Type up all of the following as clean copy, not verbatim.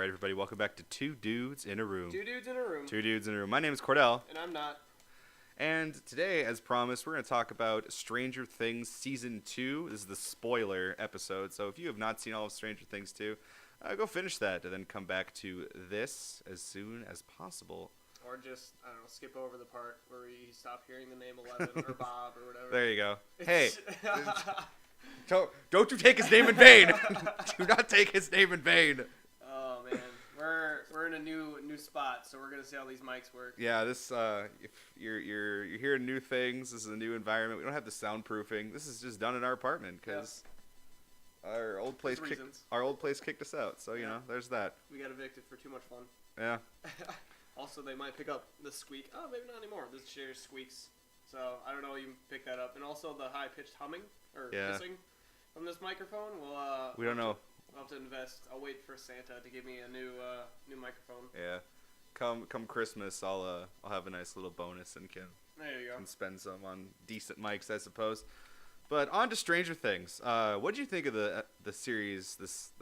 right, everybody, welcome back to Two Dudes in a Room. Two dudes in a room. Two Dudes in a Room. My name is Cordell, And I'm not. and today, as promised, we're going to talk about Stranger Things Season 2. This is the spoiler episode, so if you have not seen all of Stranger Things 2, go finish that and then come back to this as soon as possible. Or just, I don't know, skip over the part where you stop hearing the name 11 or Bob or whatever. There you go. Hey, don't you take his name in vain. Do not take his name in vain. Oh, man. We're in a new spot, so we're going to see how these mics work. Yeah, this if you're hearing new things, this is a new environment. We don't have the soundproofing. This is just done in our apartment because our old place kicked us out. So you know, there's that. We got evicted for too much fun. Yeah. Also, they might pick up the squeak. Oh, maybe not anymore. This chair squeaks, so I don't know. You can pick that up, and also the high pitched humming or hissing from this microphone. We don't know. I'll have to invest. I'll wait for Santa to give me a new microphone. Yeah. Come Christmas, I'll have a nice little bonus and can spend some on decent mics, I suppose. But on to Stranger Things. What did you think of the series this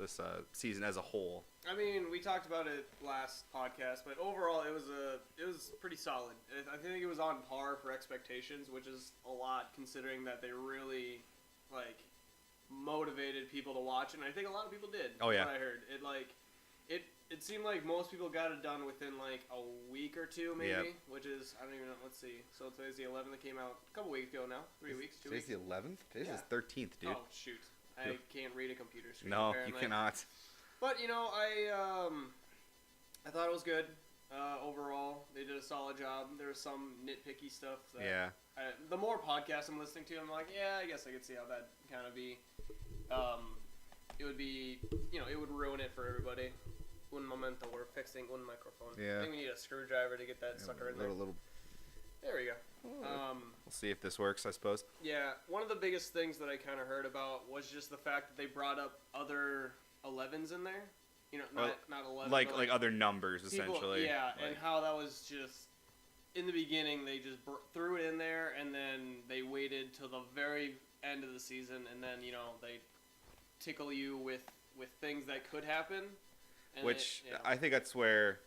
season as a whole? I mean, we talked about it last podcast, but overall it was pretty solid. I think it was on par for expectations, which is a lot considering that they really motivated people to watch, and I think a lot of people did. Oh yeah. What I heard it seemed like most people got it done within a week or two, maybe, which is, I don't even know. Let's see. So today's the 11th. It came out a couple weeks ago now. 3 weeks, 2 weeks. Today's the 11th. Today's the 13th, dude. Oh shoot! I can't read a computer screen. No, apparently. you cannot. But I thought it was good. Overall, they did a solid job. There was some nitpicky stuff. That the more podcasts I'm listening to, I'm like, yeah, I guess I could see how that kind of be. It would be, it would ruin it for everybody. Un momento, we're fixing one microphone. Yeah. I think we need a screwdriver to get that sucker in there. There we go. We'll see if this works, I suppose. Yeah, one of the biggest things that I kind of heard about was just the fact that they brought up other 11s in there. Not 11. Like other numbers, people, essentially. Yeah, and how that was just, in the beginning, they just threw it in there, and then they waited till the very end of the season, and then, they tickle you with things that could happen. Which I think that's where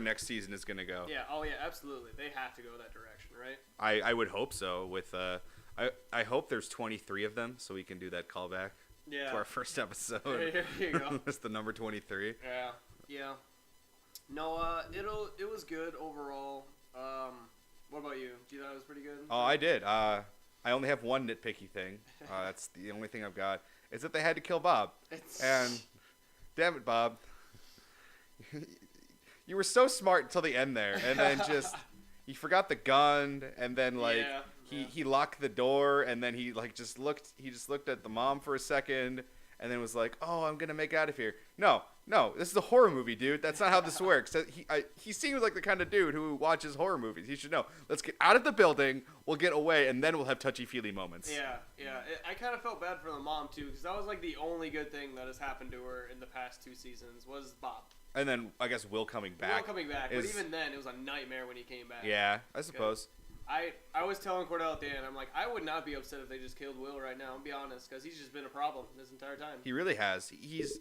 next season is going to go. Yeah. Oh yeah. Absolutely. They have to go that direction, right? I would hope so. With I hope there's 23 of them, so we can do that callback to our first episode. Here you go. That's the number 23. Yeah. Yeah. No. It was good overall. What about you? Do you thought it was pretty good? Oh, I did. I only have one nitpicky thing. That's the only thing I've got. Is that they had to kill Bob. And damn it, Bob. You were so smart until the end there, and then just you forgot the gun, and then he locked the door, and then he just looked at the mom for a second, and then was like, "Oh, I'm gonna make out of here." No, this is a horror movie, dude. That's not how this works. He seems like the kind of dude who watches horror movies. He should know. Let's get out of the building. We'll get away, and then we'll have touchy-feely moments. Yeah. I kind of felt bad for the mom too, because that was the only good thing that has happened to her in the past 2 seasons was Bob. And then I guess Will coming back. But even then, it was a nightmare when he came back. Yeah, I suppose. I was telling Cordell at the end, I'm like, I would not be upset if they just killed Will right now. I'll be honest, because he's just been a problem this entire time. He really has. He's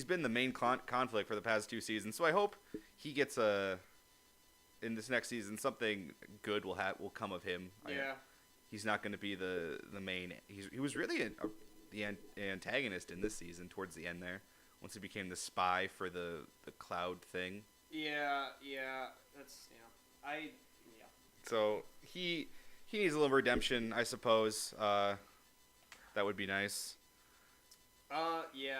been the main conflict for the past 2 seasons. So I hope he gets in this next season something good will come of him. Yeah. He's not going to be the main. He was really the antagonist in this season towards the end there. Once he became the spy for the cloud thing. Yeah. That's So he needs a little redemption, I suppose. That would be nice. Yeah.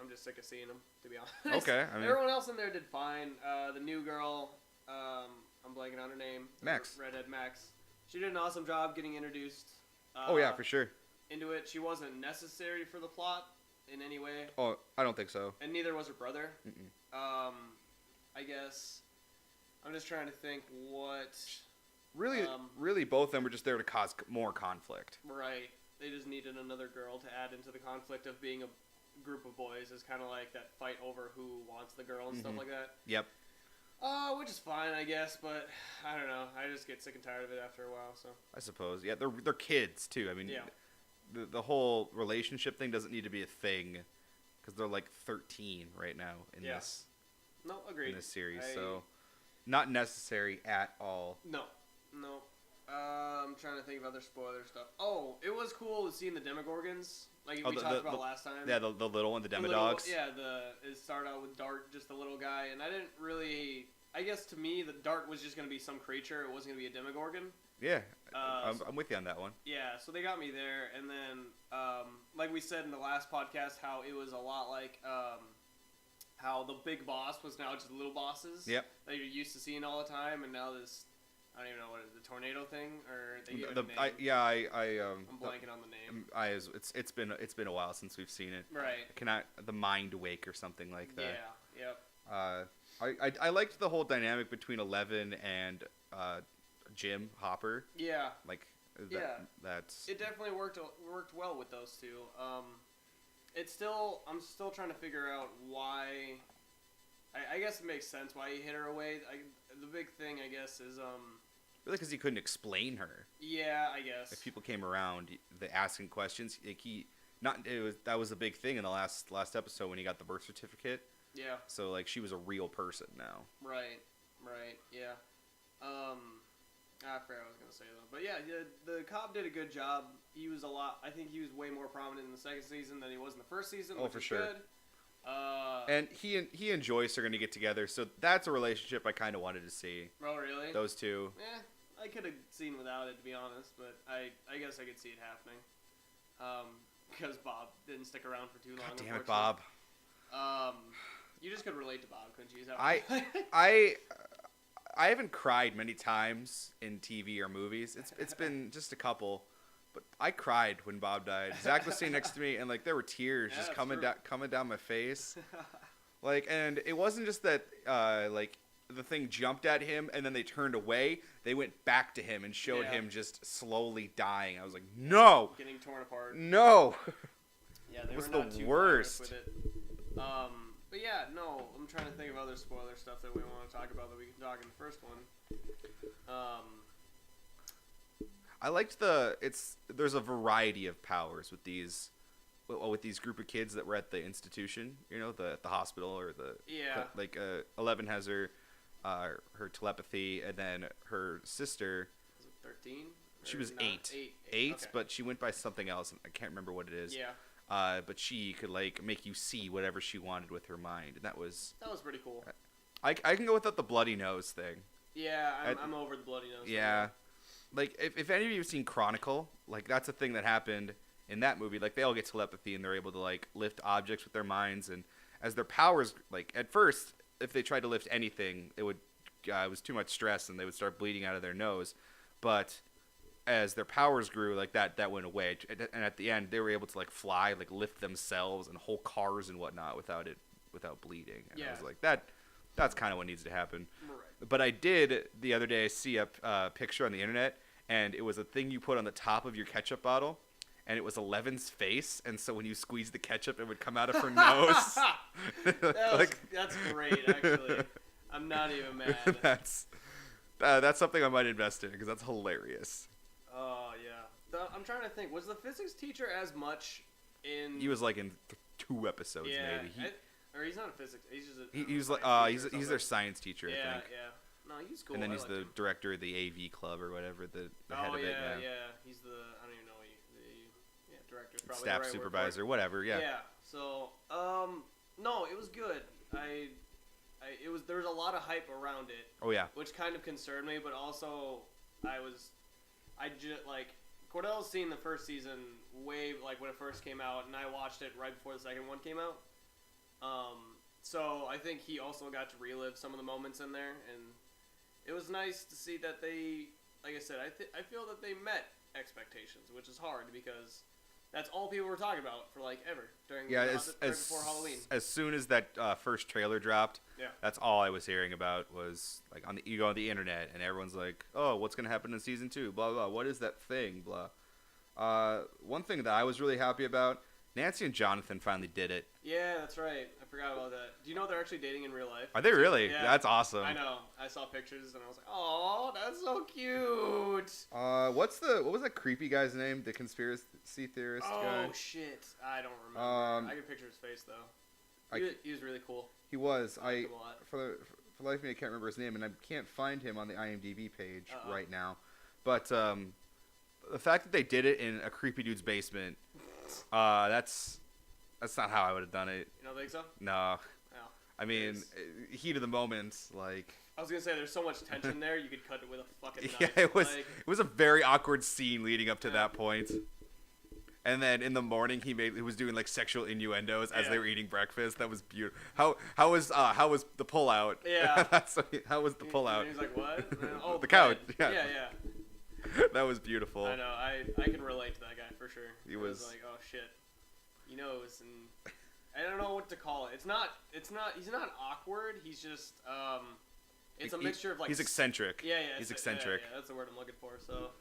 I'm just sick of seeing him, to be honest. Okay. I mean, everyone else in there did fine. The new girl, I'm blanking on her name. Max. Redhead Max. She did an awesome job getting introduced. Oh yeah, for sure. Into it. She wasn't necessary for the plot in any way. Oh, I don't think so. And neither was her brother. Mm-mm. I guess I'm just trying to think what. Really, both of them were just there to cause more conflict. Right. They just needed another girl to add into the conflict of being a group of boys. It's kind of like that fight over who wants the girl and stuff like that. Yep. Which is fine, I guess, but I don't know. I just get sick and tired of it after a while. So. I suppose. Yeah, they're kids too. I mean. Yeah. The whole relationship thing doesn't need to be a thing because they're like 13 right now in this. No, agreed. In this series, so not necessary at all. No. I'm trying to think of other spoiler stuff. Oh, it was cool seeing the Demogorgons, like we talked about last time. Yeah, the little one, the Demodogs. It started out with Dart, just a little guy, and I didn't really. I guess to me, the Dart was just gonna be some creature. It wasn't gonna be a Demogorgon. Yeah, I'm with you on that one. Yeah, so they got me there, and then like we said in the last podcast, how it was a lot like how the big boss was now just little bosses. Yep. That you're used to seeing all the time, and now this. I don't even know what it is, the tornado thing, or they gave it a name. I'm blanking on the name. It's been a while since we've seen it. Right. The Mind Wake or something like that. Yeah. Yep. I liked the whole dynamic between Eleven and Jim Hopper. Yeah. Like. That's. It definitely worked well with those two. I'm still trying to figure out why. I guess it makes sense why he hid her away. The big thing, I guess, is really because he couldn't explain her. Yeah, I guess. If people came around, asking questions, like that was a big thing in the last episode when he got the birth certificate. Yeah. So like she was a real person now. Right. Yeah. I forgot what I was gonna say though, but yeah, the cop did a good job. I think he was way more prominent in the second season than he was in the first season. Oh, which for is sure. Good. And he and Joyce are going to get together, so that's a relationship I kind of wanted to see. Oh, really? Those two. I could have seen without it, to be honest, but I guess I could see it happening. Because Bob didn't stick around for too long. God damn it, Bob. You just could relate to Bob, couldn't you? I haven't cried many times in TV or movies. It's been just a couple. But I cried when Bob died. Zach was sitting next to me, and like there were tears just coming down my face. Like, and it wasn't just that like the thing jumped at him and then they turned away. They went back to him and showed him just slowly dying. I was like, no, getting torn apart. No. Yeah, they it was were not the worst. With it. But yeah, no, I'm trying to think of other spoiler stuff that we want to talk about that we can talk in the first one. I liked there's a variety of powers with these group of kids that were at the institution, the hospital or like 11 has her telepathy, and then her sister was it 13? She was 8. 8, okay. But she went by something else. I can't remember what it is. Yeah. But she could like make you see whatever she wanted with her mind, and that was pretty cool. I can go without the bloody nose thing. Yeah, I'm over the bloody nose. Yeah. Like, if any of you have seen Chronicle, like, that's a thing that happened in that movie. Like, they all get telepathy, and they're able to, like, lift objects with their minds. And as their powers, like, at first, if they tried to lift anything, it was too much stress, and they would start bleeding out of their nose. But as their powers grew, like, that went away. And at the end, they were able to, like, fly, like, lift themselves and whole cars and whatnot without bleeding. And I was like, that's kind of what needs to happen. Right. But I did, the other day, see a picture on the internet, and it was a thing you put on the top of your ketchup bottle, and it was Eleven's face, and so when you squeeze the ketchup, it would come out of her nose. That's great, actually. I'm not even mad. That's something I might invest in, because that's hilarious. Oh, yeah. I'm trying to think. Was the physics teacher as much in... He was, like, in 2 episodes, maybe. Or he's not a physics... He's their science teacher, I think. Yeah. No, he's cool. And then he's the director of the AV club or whatever, the head of it. Yeah. He's the, I don't even know, the director. Probably staff the right supervisor, whatever, yeah. Yeah, so, no, it was good. There was a lot of hype around it. Oh, yeah. Which kind of concerned me, but also, Cordell's seen the first season way, like, when it first came out, and I watched it right before the second one came out. So I think he also got to relive some of the moments in there, and it was nice to see that they, like I said, I feel that they met expectations, which is hard because that's all people were talking about for like ever during right before Halloween. As soon as that first trailer dropped, that's all I was hearing about was like you go on the internet and everyone's like, oh, what's gonna happen in season 2? Blah blah. What is that thing? Blah. One thing that I was really happy about, Nancy and Jonathan finally did it. Yeah, that's right. I forgot about that. Do you know they're actually dating in real life? Are they really? Yeah. That's awesome. I know. I saw pictures and I was like, "Oh, that's so cute." What was that creepy guy's name? The conspiracy theorist guy? Oh shit, I don't remember. I can picture his face though. He was really cool. He was. For the life of me, I can't remember his name, and I can't find him on the IMDb page right now. But the fact that they did it in a creepy dude's basement, that's not how I would have done it. You don't think so? No. I mean, heat of the moment, like. I was gonna say, there's so much tension there, you could cut it with a fucking knife. Yeah, it was a very awkward scene leading up to that point. And then in the morning, he was doing like sexual innuendos as they were eating breakfast. That was beautiful. How was the pullout? Yeah. How was the pullout? He's like, what? Oh, the couch. Yeah. That was beautiful. I know. I can relate to that guy for sure. He was like, oh shit, he knows, and I don't know what to call it. He's not awkward. He's just it's a mixture of like. He's eccentric. Yeah. He's eccentric. Yeah, that's the word I'm looking for. So.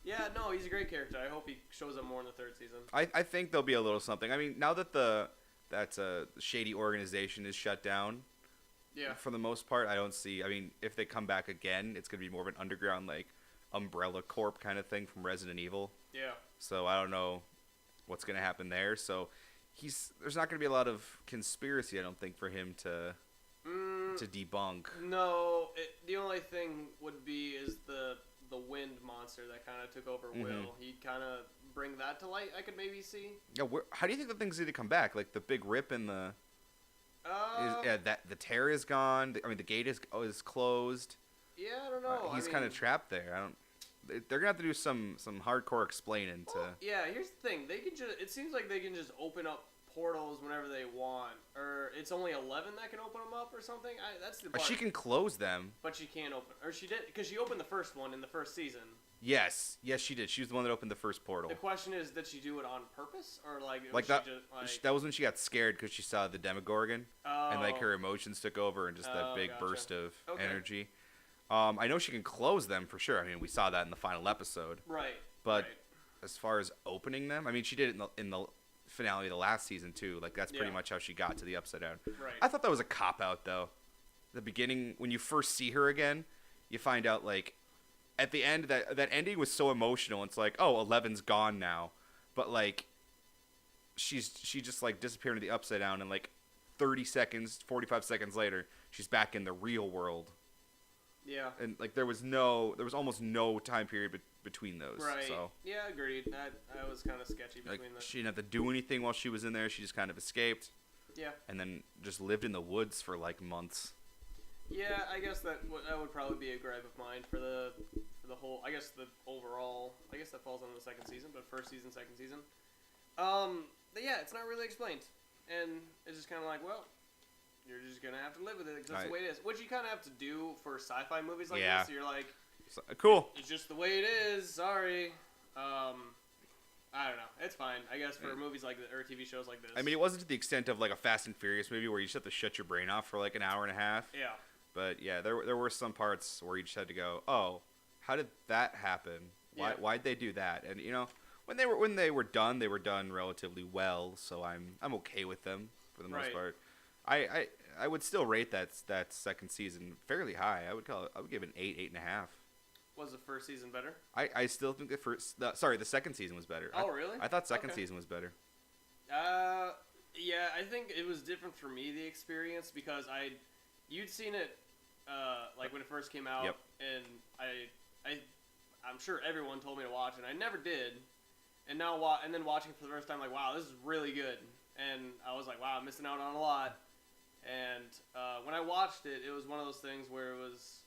Yeah, no, he's a great character. I hope he shows up more in the third season. I think there'll be a little something. I mean, now that that shady organization is shut down, for the most part, I don't see. I mean, if they come back again, it's gonna be more of an underground like Umbrella Corp kind of thing from Resident Evil. Yeah. So I don't know what's gonna happen there. So there's not gonna be a lot of conspiracy, I don't think, for him to debunk. No, the only thing would be is the wind monster that kind of took over Will. He'd kind of bring that to light. I could maybe see. Yeah, how do you think the thing's going to come back? Like the big rip in the. That the tear is gone. I mean, the gate is closed. Yeah, I don't know. He's kind of trapped there. They're gonna have to do some hardcore explaining to. Yeah, here's the thing. They can just. It seems like they can just open up portals whenever they want, or it's only 11 that can open them up or something. That's the part. She can close them, but she can't open, or she did, because she opened the first one in the first season. Yes, she did. She was the one that opened the first portal. The question is, did she do it on purpose, or that was when she got scared because she saw the Demogorgon, and like her emotions took over, and just that big burst of energy. I know she can close them for sure. I mean, we saw that in the final episode. Right. But as far as opening them, I mean, she did it in the finale of the last season too. Like that's pretty much how she got to the Upside Down. Right. I thought that was a cop out though. The beginning, when you first see her again, you find out like at the end that ending was so emotional. It's like, oh, 11's gone now, but like she just like disappeared into the Upside Down, and like 30 seconds, 45 seconds later, she's back in the real world. Yeah. And like there was almost no time period between those. Right. So. Yeah, agreed. That was kind of sketchy between She didn't have to do anything while she was in there. She just kind of escaped. Yeah. And then just lived in the woods for like months. Yeah, I guess that would probably be a gripe of mine for the whole. I guess the overall. I guess that falls on the second season, but first season, second season. But yeah, it's not really explained, and it's just kind of like, well. You're just going to have to live with it because that's the way it is. Which you kind of have to do for sci-fi movies like this. So you're like, cool. It's just the way it is. Sorry. I don't know. It's fine. I guess for movies like this, or TV shows like this. I mean, it wasn't to the extent of like a Fast and Furious movie where you just have to shut your brain off for like an hour and a half. Yeah. But yeah, there were some parts where you just had to go, oh, how did that happen? Why'd they do that? And you know, when they were done relatively well. So I'm okay with them for the most part. I would still rate that second season fairly high. I would give it an 8.5. Was the first season better? I still think the second season was better. Oh, really? I thought second season was better. Yeah, I think it was different for me, the experience, because you'd seen it like when it first came out, and I'm sure everyone told me to watch it. I never did, and then watching it for the first time, like, wow, this is really good, and I was like, wow, I'm missing out on a lot. And when I watched it, it was one of those things where it was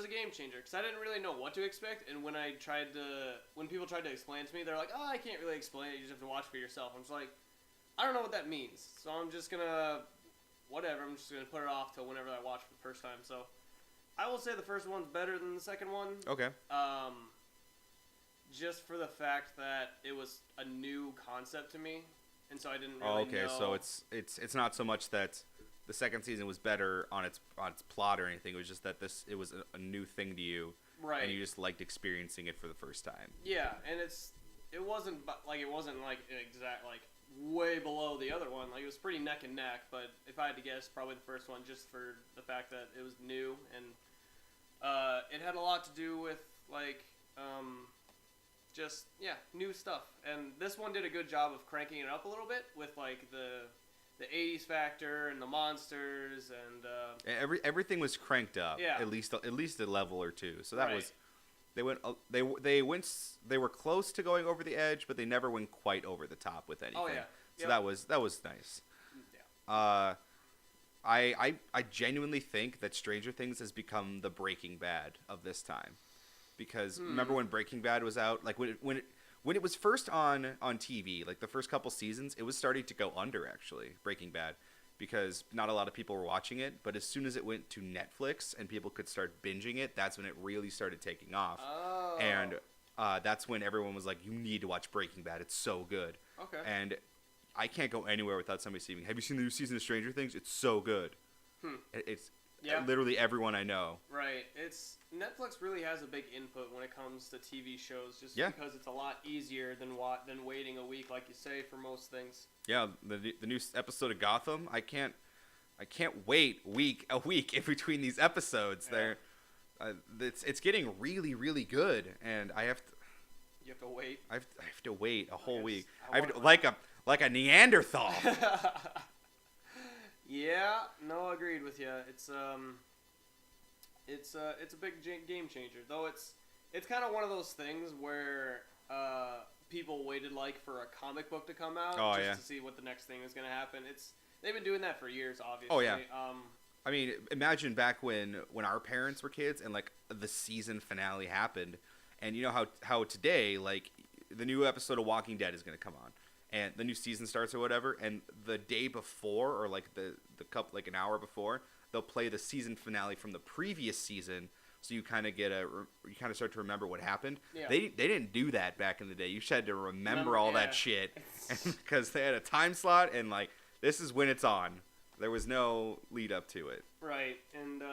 a game changer because I didn't really know what to expect. And when people tried to explain it to me, they're like, "Oh, I can't really explain it. You just have to watch for yourself." I'm just like, I don't know what that means, so I'm just gonna put it off till whenever I watch for the first time. So I will say the first one's better than the second one. Okay. Just for the fact that it was a new concept to me. And so I didn't really know. So it's not so much that the second season was better on its plot or anything. It was just that it was a new thing to you, right? And you just liked experiencing it for the first time. Yeah, and it wasn't like an exact like way below the other one. Like it was pretty neck and neck. But if I had to guess, probably the first one, just for the fact that it was new and it had a lot to do with like. Just new stuff, and this one did a good job of cranking it up a little bit with like the the 80s factor and the monsters and everything was cranked up. Yeah. At least a level or two. So that was they were close to going over the edge, but they never went quite over the top with anything. Oh yeah. So that was nice. Yeah. I genuinely think that Stranger Things has become the Breaking Bad of this time, because remember when Breaking Bad was out, like when it was first on TV, like the first couple seasons, it was starting to go under actually, Breaking Bad, because not a lot of people were watching it. But as soon as it went to Netflix and people could start binging it, that's when it really started taking off. Oh. And that's when everyone was like, "You need to watch Breaking Bad. It's so good." Okay. And I can't go anywhere without somebody saying, "Have you seen the new season of Stranger Things? It's so good." It's literally everyone I know. Right. Netflix really has a big input when it comes to TV shows, just because it's a lot easier than waiting a week, like you say, for most things. Yeah, the new episode of Gotham. I can't wait a week in between these episodes. Yeah. It's getting really, really good, and I have to. You have to wait. I have to wait a whole week. Like a Neanderthal. Yeah, no, agreed with you. It's a big game changer. Though it's kind of one of those things where people waited like for a comic book to come out to see what the next thing is going to happen. They've been doing that for years, obviously. Oh yeah. I mean, imagine back when our parents were kids and like the season finale happened, and you know how today, like, the new episode of Walking Dead is going to come on, and the new season starts or whatever, and the day before, or like the couple, like an hour before, they'll play the season finale from the previous season, so you kind of start to remember what happened. Yeah. They didn't do that back in the day. You just had to remember all that shit, because they had a time slot, and like, this is when it's on. There was no lead up to it. Right, and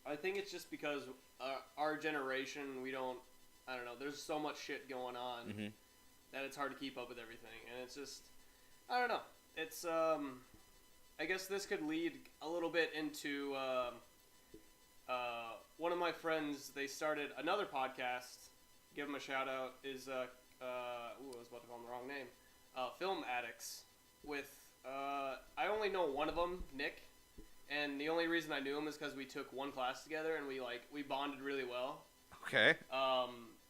I think it's just because our generation, I don't know, there's so much shit going on that it's hard to keep up with everything, and it's just, I don't know. It's, I guess this could lead a little bit into, one of my friends, they started another podcast, give them a shout out, is, I was about to call them the wrong name, Film Addicts, with, I only know one of them, Nick, and the only reason I knew him is because we took one class together, and we bonded really well. Okay.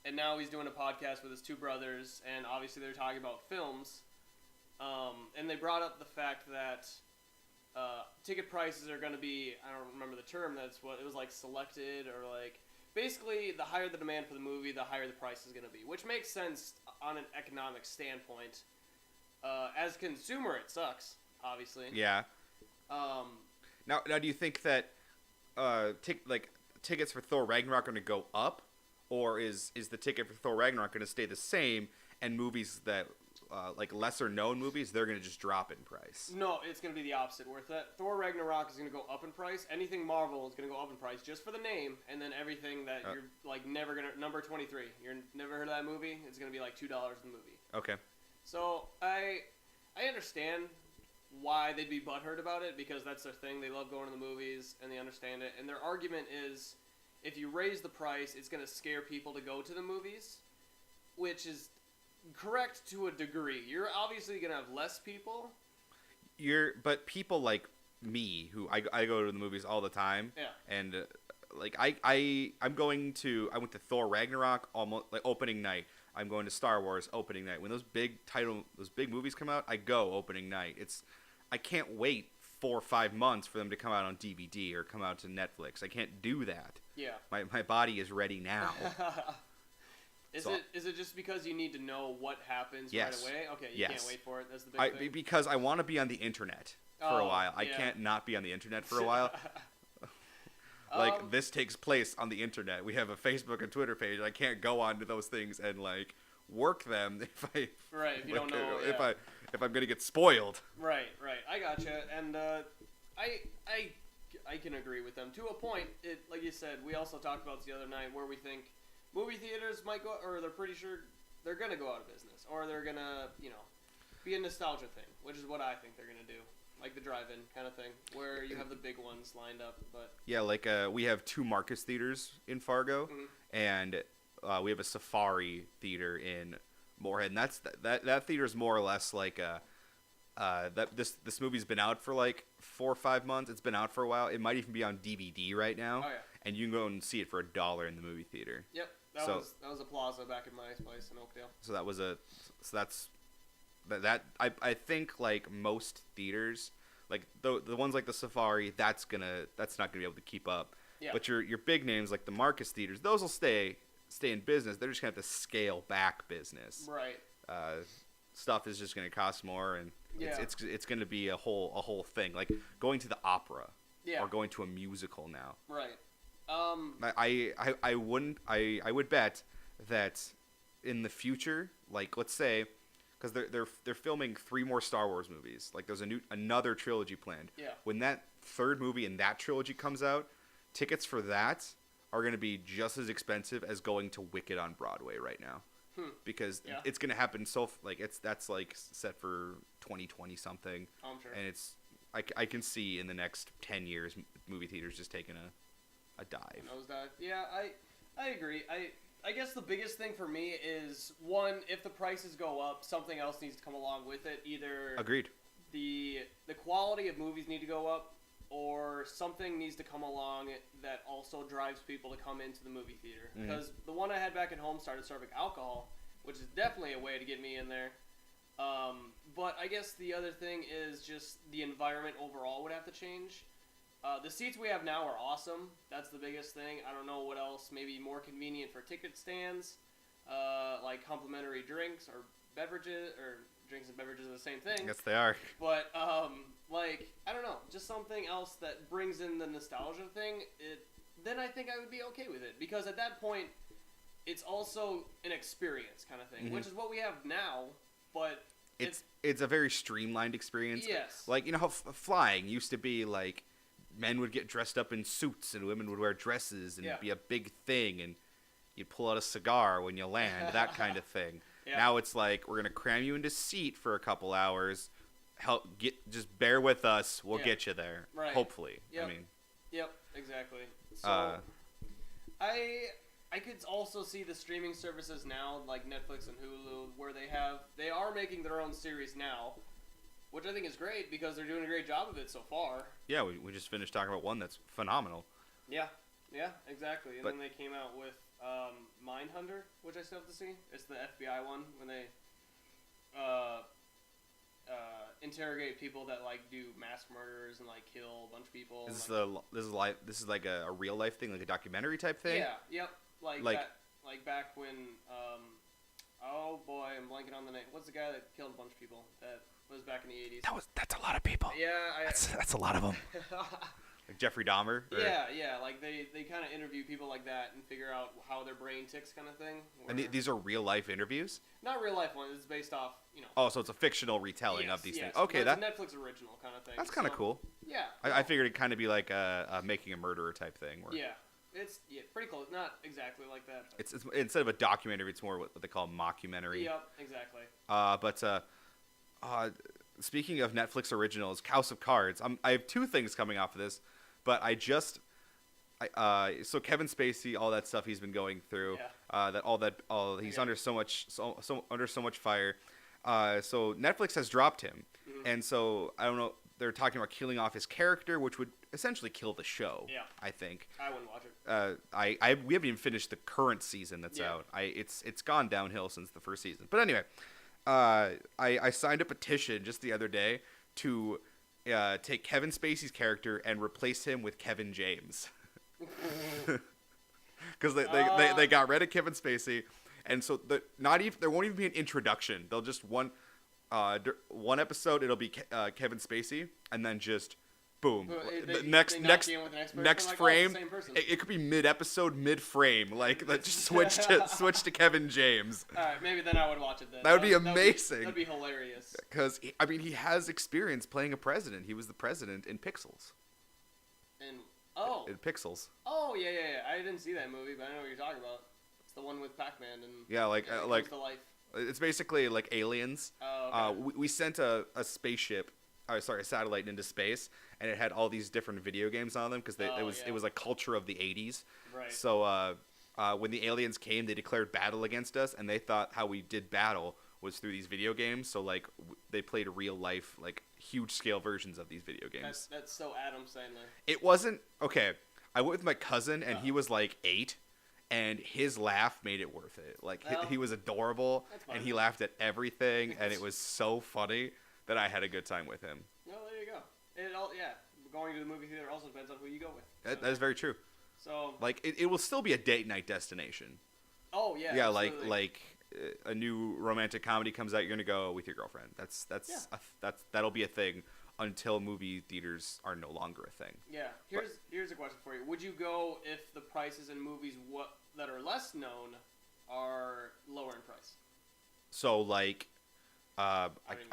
And now he's doing a podcast with his two brothers, and obviously they're talking about films. And they brought up the fact that ticket prices are going to be, I don't remember the term, that's what it was, like selected, or like, basically the higher the demand for the movie, the higher the price is going to be, which makes sense on an economic standpoint. As a consumer, it sucks, obviously. Yeah. Now do you think that tickets for Thor Ragnarok are going to go up, or is the ticket for Thor Ragnarok going to stay the same, and movies that like lesser known movies, they're going to just drop in price? No, it's going to be the opposite. Where Thor Ragnarok is going to go up in price. Anything Marvel is going to go up in price just for the name, and then everything that you're like never going to, number 23, you're never heard of that movie, it's going to be like $2 in the movie. Okay. So I understand why they'd be butthurt about it, because that's their thing. They love going to the movies, and they understand it. And their argument is, if you raise the price, it's going to scare people to go to the movies, which is correct to a degree. You're obviously going to have less people. But people like me, who I go to the movies all the time. Yeah. And like I went to Thor Ragnarok almost like opening night. I'm going to Star Wars opening night. When those big movies come out, I go opening night. I can't wait 4 or 5 months for them to come out on DVD or come out to Netflix. I can't do that. Yeah. My body is ready now. Is it just because you need to know what happens right away? Okay, you can't wait for it. That's the big thing. Because I want to be on the internet for a while. I can't not be on the internet for a while. Like, this takes place on the internet. We have a Facebook and Twitter page. I can't go onto those things and like work them if you don't know. If I'm gonna get spoiled. Right. I gotcha, and I can agree with them to a point. It, like you said, we also talked about this the other night, where we think movie theaters might go, or they're pretty sure they're gonna go out of business, or they're gonna be a nostalgia thing, which is what I think they're gonna do. Like the drive-in kind of thing, where you have the big ones lined up. But yeah, like we have 2 Marcus theaters in Fargo, and we have a Safari theater in Moorhead, and that theater is more or less like that this movie's been out for like 4 or 5 months. It's been out for a while. It might even be on DVD right now. Oh yeah. And you can go and see it for $1 in the movie theater. Yep. That was a Plaza back in my place in Oakdale. So I think like most theaters, like the ones like the Safari, that's not gonna be able to keep up. Yeah. But your big names like the Marcus theaters, those will stay in business. They're just gonna have to scale back business. Right. Stuff is just gonna cost more, and yeah. it's gonna be a whole thing, like going to the opera. Yeah. Or going to a musical now. Right. I would bet that in the future, like let's say, because they're filming 3 more Star Wars movies. Like there's another trilogy planned. Yeah. When that 3rd movie in that trilogy comes out, tickets for that are going to be just as expensive as going to Wicked on Broadway right now. Because it's going to happen that's set for 2020 something. I'm sure. And I can see in the next 10 years movie theaters just taking a dive. Nosedive. Yeah, I agree. I guess the biggest thing for me is, one, if the prices go up, something else needs to come along with it. Either agreed. The quality of movies need to go up, or something needs to come along that also drives people to come into the movie theater. Because the one I had back at home started serving alcohol, which is definitely a way to get me in there. But I guess the other thing is just the environment overall would have to change. The seats we have now are awesome. That's the biggest thing. I don't know what else. Maybe more convenient for ticket stands, like complimentary drinks or beverages, or drinks and beverages are the same thing. Yes, they are. But like, I don't know, just something else that brings in the nostalgia thing. Then I think I would be okay with it, because at that point, it's also an experience kind of thing, which is what we have now. But it's a very streamlined experience. Yes. Like, you know how flying used to be like, men would get dressed up in suits and women would wear dresses and it'd be a big thing, and you'd pull out a cigar when you land, that kind of thing. Yep. Now it's like, we're going to cram you into seat for a couple hours. Just bear with us. We'll get you there. Right. Hopefully. Yep. I mean. Yep, exactly. So, I could also see the streaming services now, like Netflix and Hulu, where they are making their own series now, which I think is great because they're doing a great job of it so far. Yeah, we just finished talking about one that's phenomenal. Yeah, exactly. And then they came out with Mindhunter, which I still have to see. It's the FBI one when they interrogate people that like do mass murders and like kill a bunch of people. This is like a real life thing, like a documentary type thing. Yeah. Yep. Like back when oh boy, I'm blanking on the name. What's the guy that killed a bunch of people? That was back in the 80s. That's a lot of people. Yeah, that's a lot of them. Like Jeffrey Dahmer? Or? Yeah. Like, they kind of interview people like that and figure out how their brain ticks kind of thing. And these are real-life interviews? Not real-life ones. It's based off, Oh, so it's a fictional retelling of these things. Okay, that's a Netflix original kind of thing. That's kind of cool. Yeah. I figured it'd kind of be like a Making a Murderer type thing. Where it's pretty close. Not exactly like that. It's instead of a documentary, it's more what they call mockumentary. Yep, exactly. Speaking of Netflix originals, House of Cards. I have 2 things coming off of this, but so Kevin Spacey, all that stuff he's been going through, he's under so much fire. So Netflix has dropped him, and so I don't know. They're talking about killing off his character, which would essentially kill the show. Yeah, I think. I wouldn't watch it. We haven't even finished the current season that's out. It's gone downhill since the first season. But anyway. I signed a petition just the other day to take Kevin Spacey's character and replace him with Kevin James. Because they got rid of Kevin Spacey, and so there won't even be an introduction. They'll just one episode it'll be Kevin Spacey, and then just boom. Next frame, it could be mid-episode, mid-frame. Like, just switch to Kevin James. All right, maybe then I would watch it then. That would be amazing. That'd be hilarious. Because, he has experience playing a president. He was the president in Pixels. In Pixels. Oh, yeah. I didn't see that movie, but I know what you're talking about. It's the one with Pac-Man and... Yeah, like to life. It's basically like Aliens. Oh, okay. We sent a spaceship... a satellite into space, and it had all these different video games on them because it was a culture of the 80s. Right. So when the aliens came, they declared battle against us, and they thought how we did battle was through these video games. So like they played real life, like huge scale versions of these video games. That's so Adam Sandler. It wasn't okay. I went with my cousin, and he was like 8, and his laugh made it worth it. Like he was adorable, and he laughed at everything, and it was so funny that I had a good time with him. No, there you go. Going to the movie theater also depends on who you go with. That is very true. So like it will still be a date night destination. Oh yeah. Yeah, absolutely. like a new romantic comedy comes out, you're gonna go with your girlfriend. That'll be a thing until movie theaters are no longer a thing. Yeah. Here's a question for you. Would you go if the prices in movies that are less known are lower in price? So like. I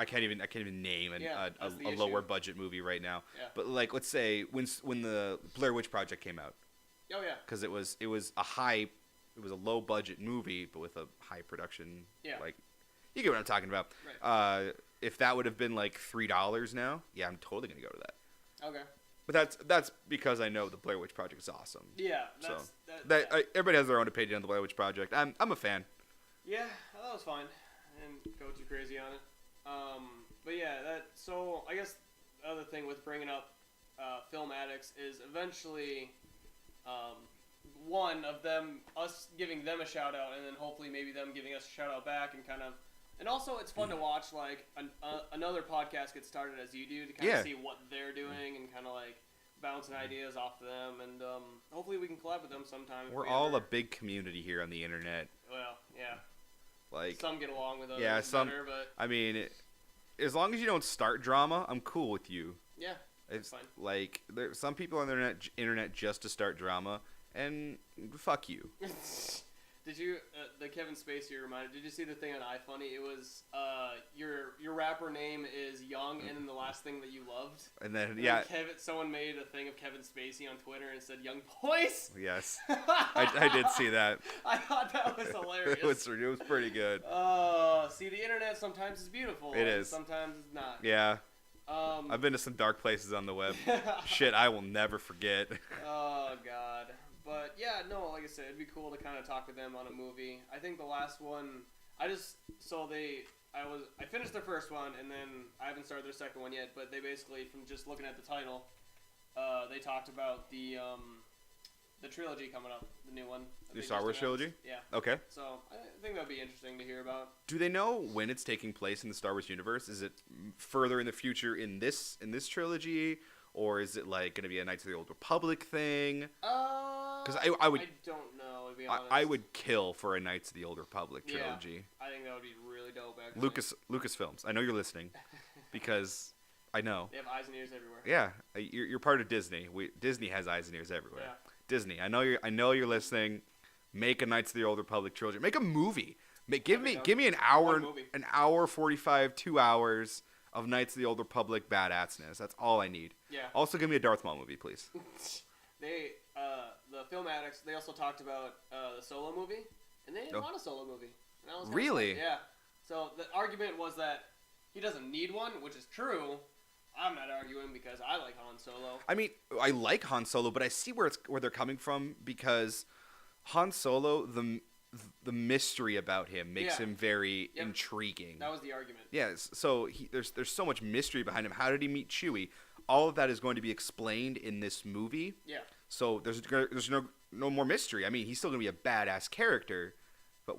can't even name a lower budget movie right now. Yeah. But like, let's say when the Blair Witch Project came out. Oh yeah. Because it was a low budget movie, but with a high production. Yeah. Like, you get what I'm talking about. Right. If that would have been like $3 now, yeah, I'm totally gonna go to that. Okay. But that's because I know the Blair Witch Project is awesome. Yeah. Everybody has their own opinion on the Blair Witch Project. I'm a fan. Yeah, that was fine. I didn't go too crazy on it. But yeah, so I guess the other thing with bringing up film addicts is eventually one of them, us giving them a shout out, and then hopefully maybe them giving us a shout out back, and also it's fun to watch like another podcast get started as you do to kind of see what they're doing and kind of like bouncing ideas off of them, and hopefully we can collab with them sometime. We're all a big community here on the internet. Well, yeah. Like some get along with others better, but I mean, as long as you don't start drama, I'm cool with you. Yeah, it's fine. Like there's some people on the internet just to start drama, and fuck you. Did you the Kevin Spacey reminded? Did you see the thing on iFunny? It was your rapper name is Young, and then the last thing that you loved. And then someone made a thing of Kevin Spacey on Twitter and said Young Boys. Yes, I did see that. I thought that was hilarious. it was pretty good. See, the internet sometimes is beautiful. It is. Sometimes it's not. Yeah. I've been to some dark places on the web. Shit, I will never forget. Oh God. But yeah, no, like I said, it'd be cool to kind of talk to them on a movie. I think the last one, I finished their first one, and then I haven't started their second one yet. But they basically, from just looking at the title, they talked about the trilogy coming up, the new one. The Star Wars trilogy? Yeah. Okay. So I think that'd be interesting to hear about. Do they know when it's taking place in the Star Wars universe? Is it further in the future in this trilogy? Or is it like going to be a Knights of the Old Republic thing? Because I don't know, to be honest. I would kill for a Knights of the Old Republic trilogy. Yeah, I think that would be really dope, actually. Lucasfilms. I know you're listening, because I know. They have eyes and ears everywhere. Yeah, you're part of Disney. Disney has eyes and ears everywhere. Yeah. Disney, I know you're listening. Make a Knights of the Old Republic trilogy. Make a movie. Give me an hour 45, 2 hours of Knights of the Old Republic badassness. That's all I need. Yeah. Also, give me a Darth Maul movie, please. The film addicts, they also talked about the Solo movie, and they didn't want a Solo movie. And I was really? Yeah. So the argument was that he doesn't need one, which is true. I'm not arguing because I like Han Solo. I mean, I like Han Solo, but I see where they're coming from, because Han Solo, the mystery about him makes him very intriguing. That was the argument. Yes. So there's so much mystery behind him. How did he meet Chewie? All of that is going to be explained in this movie. Yeah. So there's no more mystery. I mean, he's still going to be a badass character, but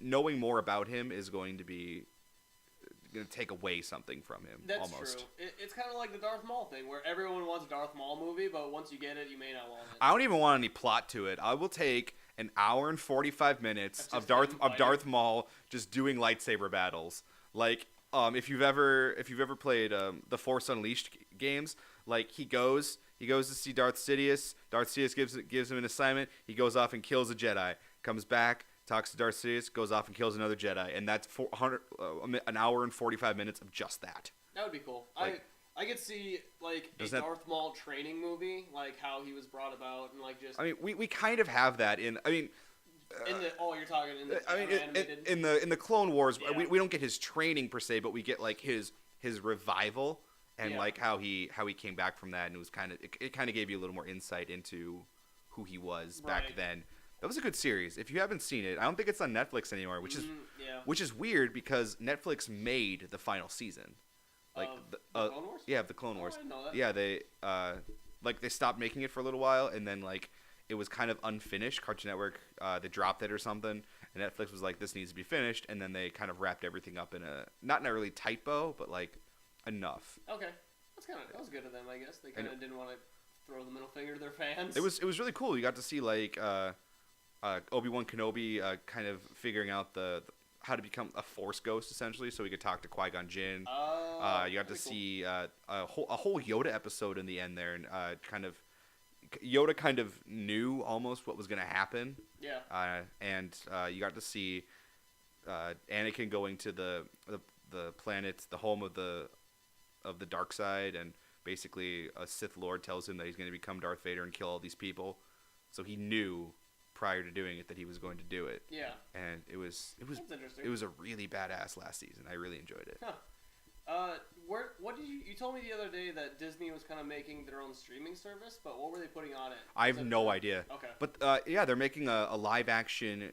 knowing more about him is going to take away something from him. That's almost. True. It's kind of like the Darth Maul thing, where everyone wants a Darth Maul movie, but once you get it, you may not want it. I don't even want any plot to it. I will take an hour and 45 minutes of Darth Maul just doing lightsaber battles. Like, if you've ever played the Force Unleashed games, like he goes to see Darth Sidious. Darth Sidious gives him an assignment. He goes off and kills a Jedi. Comes back, talks to Darth Sidious, goes off and kills another Jedi, and that's an hour and 45 minutes of just that. That would be cool. I could see like a Darth Maul training movie, like how he was brought about, and like just. I mean, we kind of have that in. I mean. You're talking in the. I mean, animated? in the Clone Wars, we don't get his training per se, but we get like his revival and like how he came back from that, and it was it kind of gave you a little more insight into who he was back then. That was a good series. If you haven't seen it, I don't think it's on Netflix anymore, which is weird because Netflix made the final season. Like the Clone Wars? Yeah, the Clone Wars. I didn't know that. Yeah, they stopped making it for a little while, and then like it was kind of unfinished. Cartoon Network they dropped it or something, and Netflix was like, this needs to be finished, and then they kind of wrapped everything up in a not in a really tight bow, but like enough. Okay, that was good of them, I guess. They kind of didn't want to throw the middle finger to their fans. It was really cool. You got to see like Obi-Wan Kenobi kind of figuring out the how to become a Force ghost essentially, so he could talk to Qui-Gon Jinn. You got to see a whole Yoda episode in the end there, and Yoda kind of knew almost what was going to happen. Yeah. And you got to see Anakin going to the planet, the home of the dark side, and basically a Sith Lord tells him that he's going to become Darth Vader and kill all these people. So he knew prior to doing it that he was going to do it. Yeah. And it was interesting. It was a really badass last season. I really enjoyed it. Huh. What did you told me the other day that Disney was kind of making their own streaming service, but what were they putting on it? I have no idea. Okay. But yeah, they're making a live action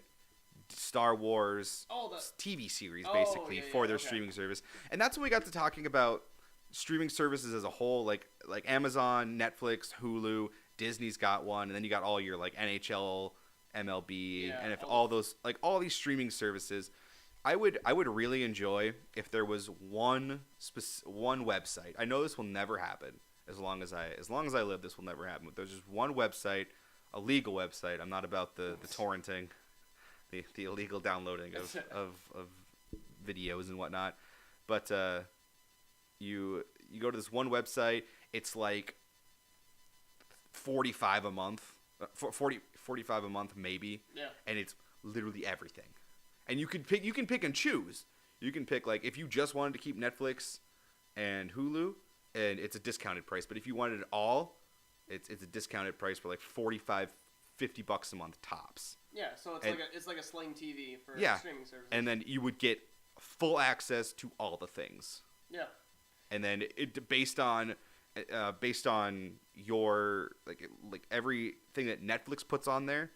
Star Wars TV series basically for their streaming service. And that's when we got to talking about streaming services as a whole, like Amazon, Netflix, Hulu, Disney's got one, and then you got all your like NHL, MLB, and if all these streaming services. I would really enjoy if there was one website. I know this will never happen as long as I live. This will never happen. But there's just one website, a legal website. I'm not about the torrenting, the illegal downloading of videos and whatnot. But you go to this one website. It's like $45 a month, $45 a month maybe. Yeah. And it's literally everything. And you can pick and choose. You can pick, like, if you just wanted to keep Netflix and Hulu, and it's a discounted price. But if you wanted it all, it's a discounted price for like $45, $50 a month tops. Yeah, so it's like a Sling TV for streaming services. And then you would get full access to all the things. Yeah. And then based on your like everything that Netflix puts on there.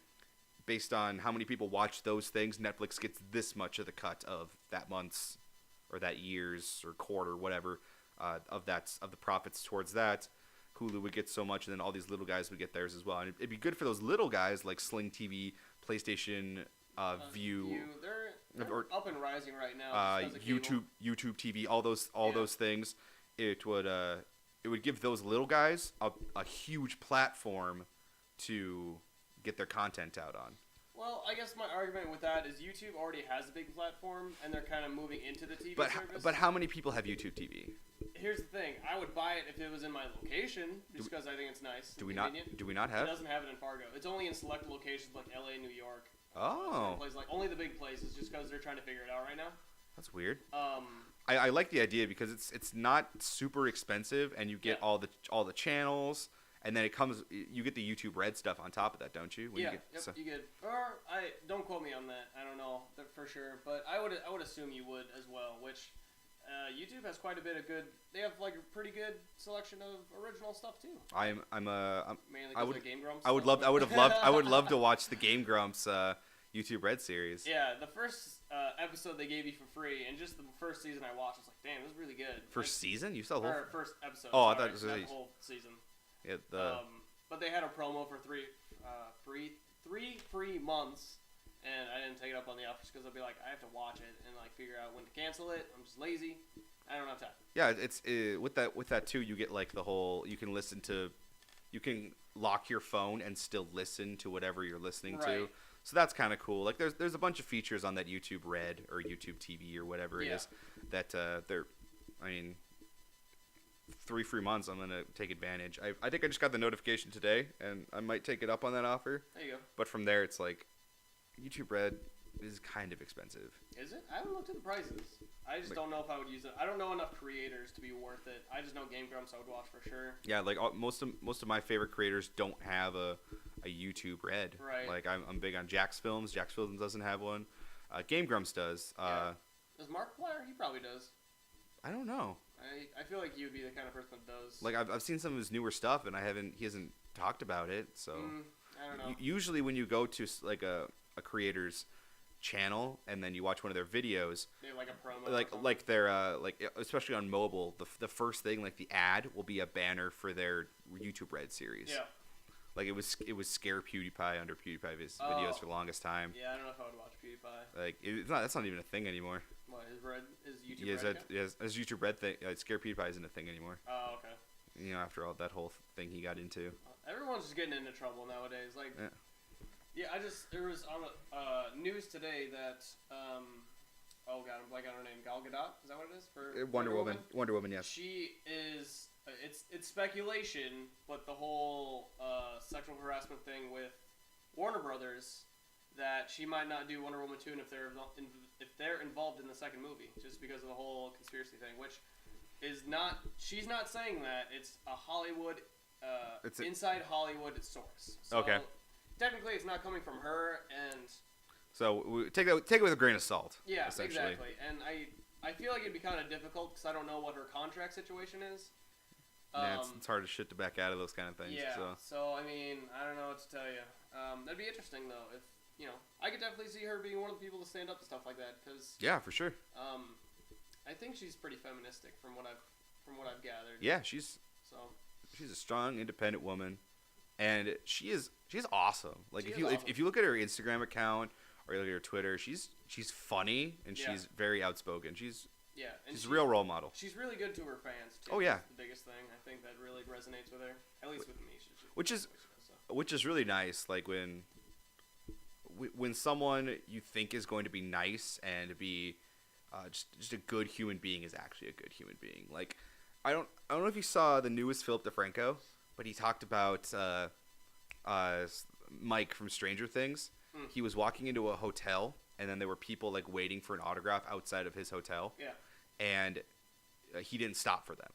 Based on how many people watch those things, Netflix gets this much of the cut of that month's or that year's or quarter, whatever, of the profits towards that. Hulu would get so much, and then all these little guys would get theirs as well. And it'd be good for those little guys like Sling TV, PlayStation View. They're up and rising right now. YouTube TV, all those things. It would give those little guys a huge platform to get their content out on. Well, I guess my argument with that is YouTube already has a big platform, and they're kind of moving into the TV service. But how many people have YouTube TV? Here's the thing: I would buy it if it was in my location, just because I think it's nice. Do we not have? It doesn't have it in Fargo. It's only in select locations like LA, New York. Oh. Places like only the big places, just because they're trying to figure it out right now. That's weird. I like the idea because it's not super expensive, and you get all the channels. And then you get the YouTube Red stuff on top of that, don't you? You get. Or don't quote me on that. I don't know for sure, but I would assume you would as well. Which YouTube has quite a bit of good. They have like a pretty good selection of original stuff too. Mainly because of Game Grumps. I would love to watch the Game Grumps YouTube Red series. Yeah, the first episode they gave you for free, and just the first season I watched, I was like, damn, it was really good. First season? You saw the whole first episode. Oh, I thought it was the whole season. Yeah, but they had a promo for three free months, and I didn't take it up on the offer because I'd be like, I have to watch it and like figure out when to cancel it. I'm just lazy. I don't have time. Yeah, it's with that too. You get like the whole. You can lock your phone and still listen to whatever you're listening to. So that's kind of cool. Like there's a bunch of features on that YouTube Red or YouTube TV or whatever it is that they're. I mean. 3 free months, I'm going to take advantage. I think I just got the notification today, and I might take it up on that offer. There you go. But from there, it's like, YouTube Red is kind of expensive. Is it? I haven't looked at the prices. I just don't know if I would use it. I don't know enough creators to be worth it. I just know Game Grumps I would watch for sure. Yeah, like most of my favorite creators don't have a YouTube Red. Right. Like I'm big on Jax Films. Jax Films doesn't have one. Game Grumps does. Does Markiplier? He probably does. I don't know. I feel like you would be the kind of person that does. Like I've seen some of his newer stuff, and he hasn't talked about it. So I don't know. Usually when you go to like a creator's channel and then you watch one of their videos, they have like a promo, like their like especially on mobile, the first thing, like the ad will be a banner for their YouTube Red series. Yeah. Like it was Scare PewDiePie under PewDiePie's videos for the longest time. Yeah, I don't know if I would watch PewDiePie. Like that's not even a thing anymore. What is YouTube Red? Yeah, as YouTube Red thing, Scare PewDiePie isn't a thing anymore. Oh, okay. You know, after all that whole thing he got into. Everyone's just getting into trouble nowadays. Like, yeah, there was on news today that oh god, I'm blanking on her name. Gal Gadot, is that what it is for Wonder Woman? Wonder Woman, yes. She is. It's speculation, but the whole sexual harassment thing with Warner Brothers, that she might not do Wonder Woman 2 if they're involved in the second movie, just because of the whole conspiracy thing, which is not. She's not saying that. It's a Hollywood, inside Hollywood source. So okay. Technically, it's not coming from her, and so take it with a grain of salt. Yeah, exactly. And I feel like it'd be kind of difficult because I don't know what her contract situation is. Yeah, it's hard as shit to back out of those kind of things. Yeah. So I mean, I don't know what to tell you. That'd be interesting though. If I could definitely see her being one of the people to stand up to stuff like that. Cause yeah, for sure. I think she's pretty feministic from what I've gathered. Yeah, she's a strong, independent woman, and she's awesome. Like if you look at her Instagram account or you look at her Twitter, she's funny and she's very outspoken. She's a real role model. She's really good to her fans too. Oh yeah, that's the biggest thing. I think that really resonates with her, at least with me. Which is really nice. Like when someone you think is going to be nice and be just a good human being is actually a good human being. Like I don't know if you saw the newest Philip DeFranco, but he talked about Mike from Stranger Things. He was walking into a hotel, and then there were people like waiting for an autograph outside of his hotel. Yeah. And he didn't stop for them,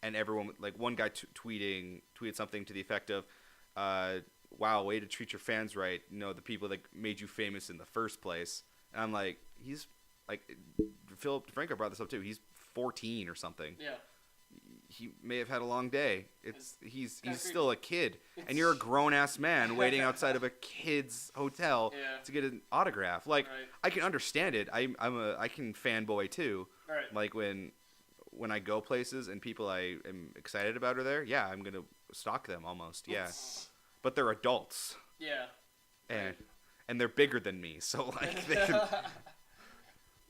and everyone, like one guy tweeted something to the effect of, "Wow, way to treat your fans right. You know, the people that made you famous in the first place." And I'm like, he's like, Philip DeFranco brought this up too. He's 14 or something. Yeah. He may have had a long day. He's still a kid, and you're a grown ass man waiting outside of a kid's hotel to get an autograph. Like I can understand it. I can fanboy too. Right. Like when I go places and people I am excited about are there. Yeah, I'm gonna stalk them almost. Yeah, but they're adults. Yeah. And they're bigger than me, so like they can.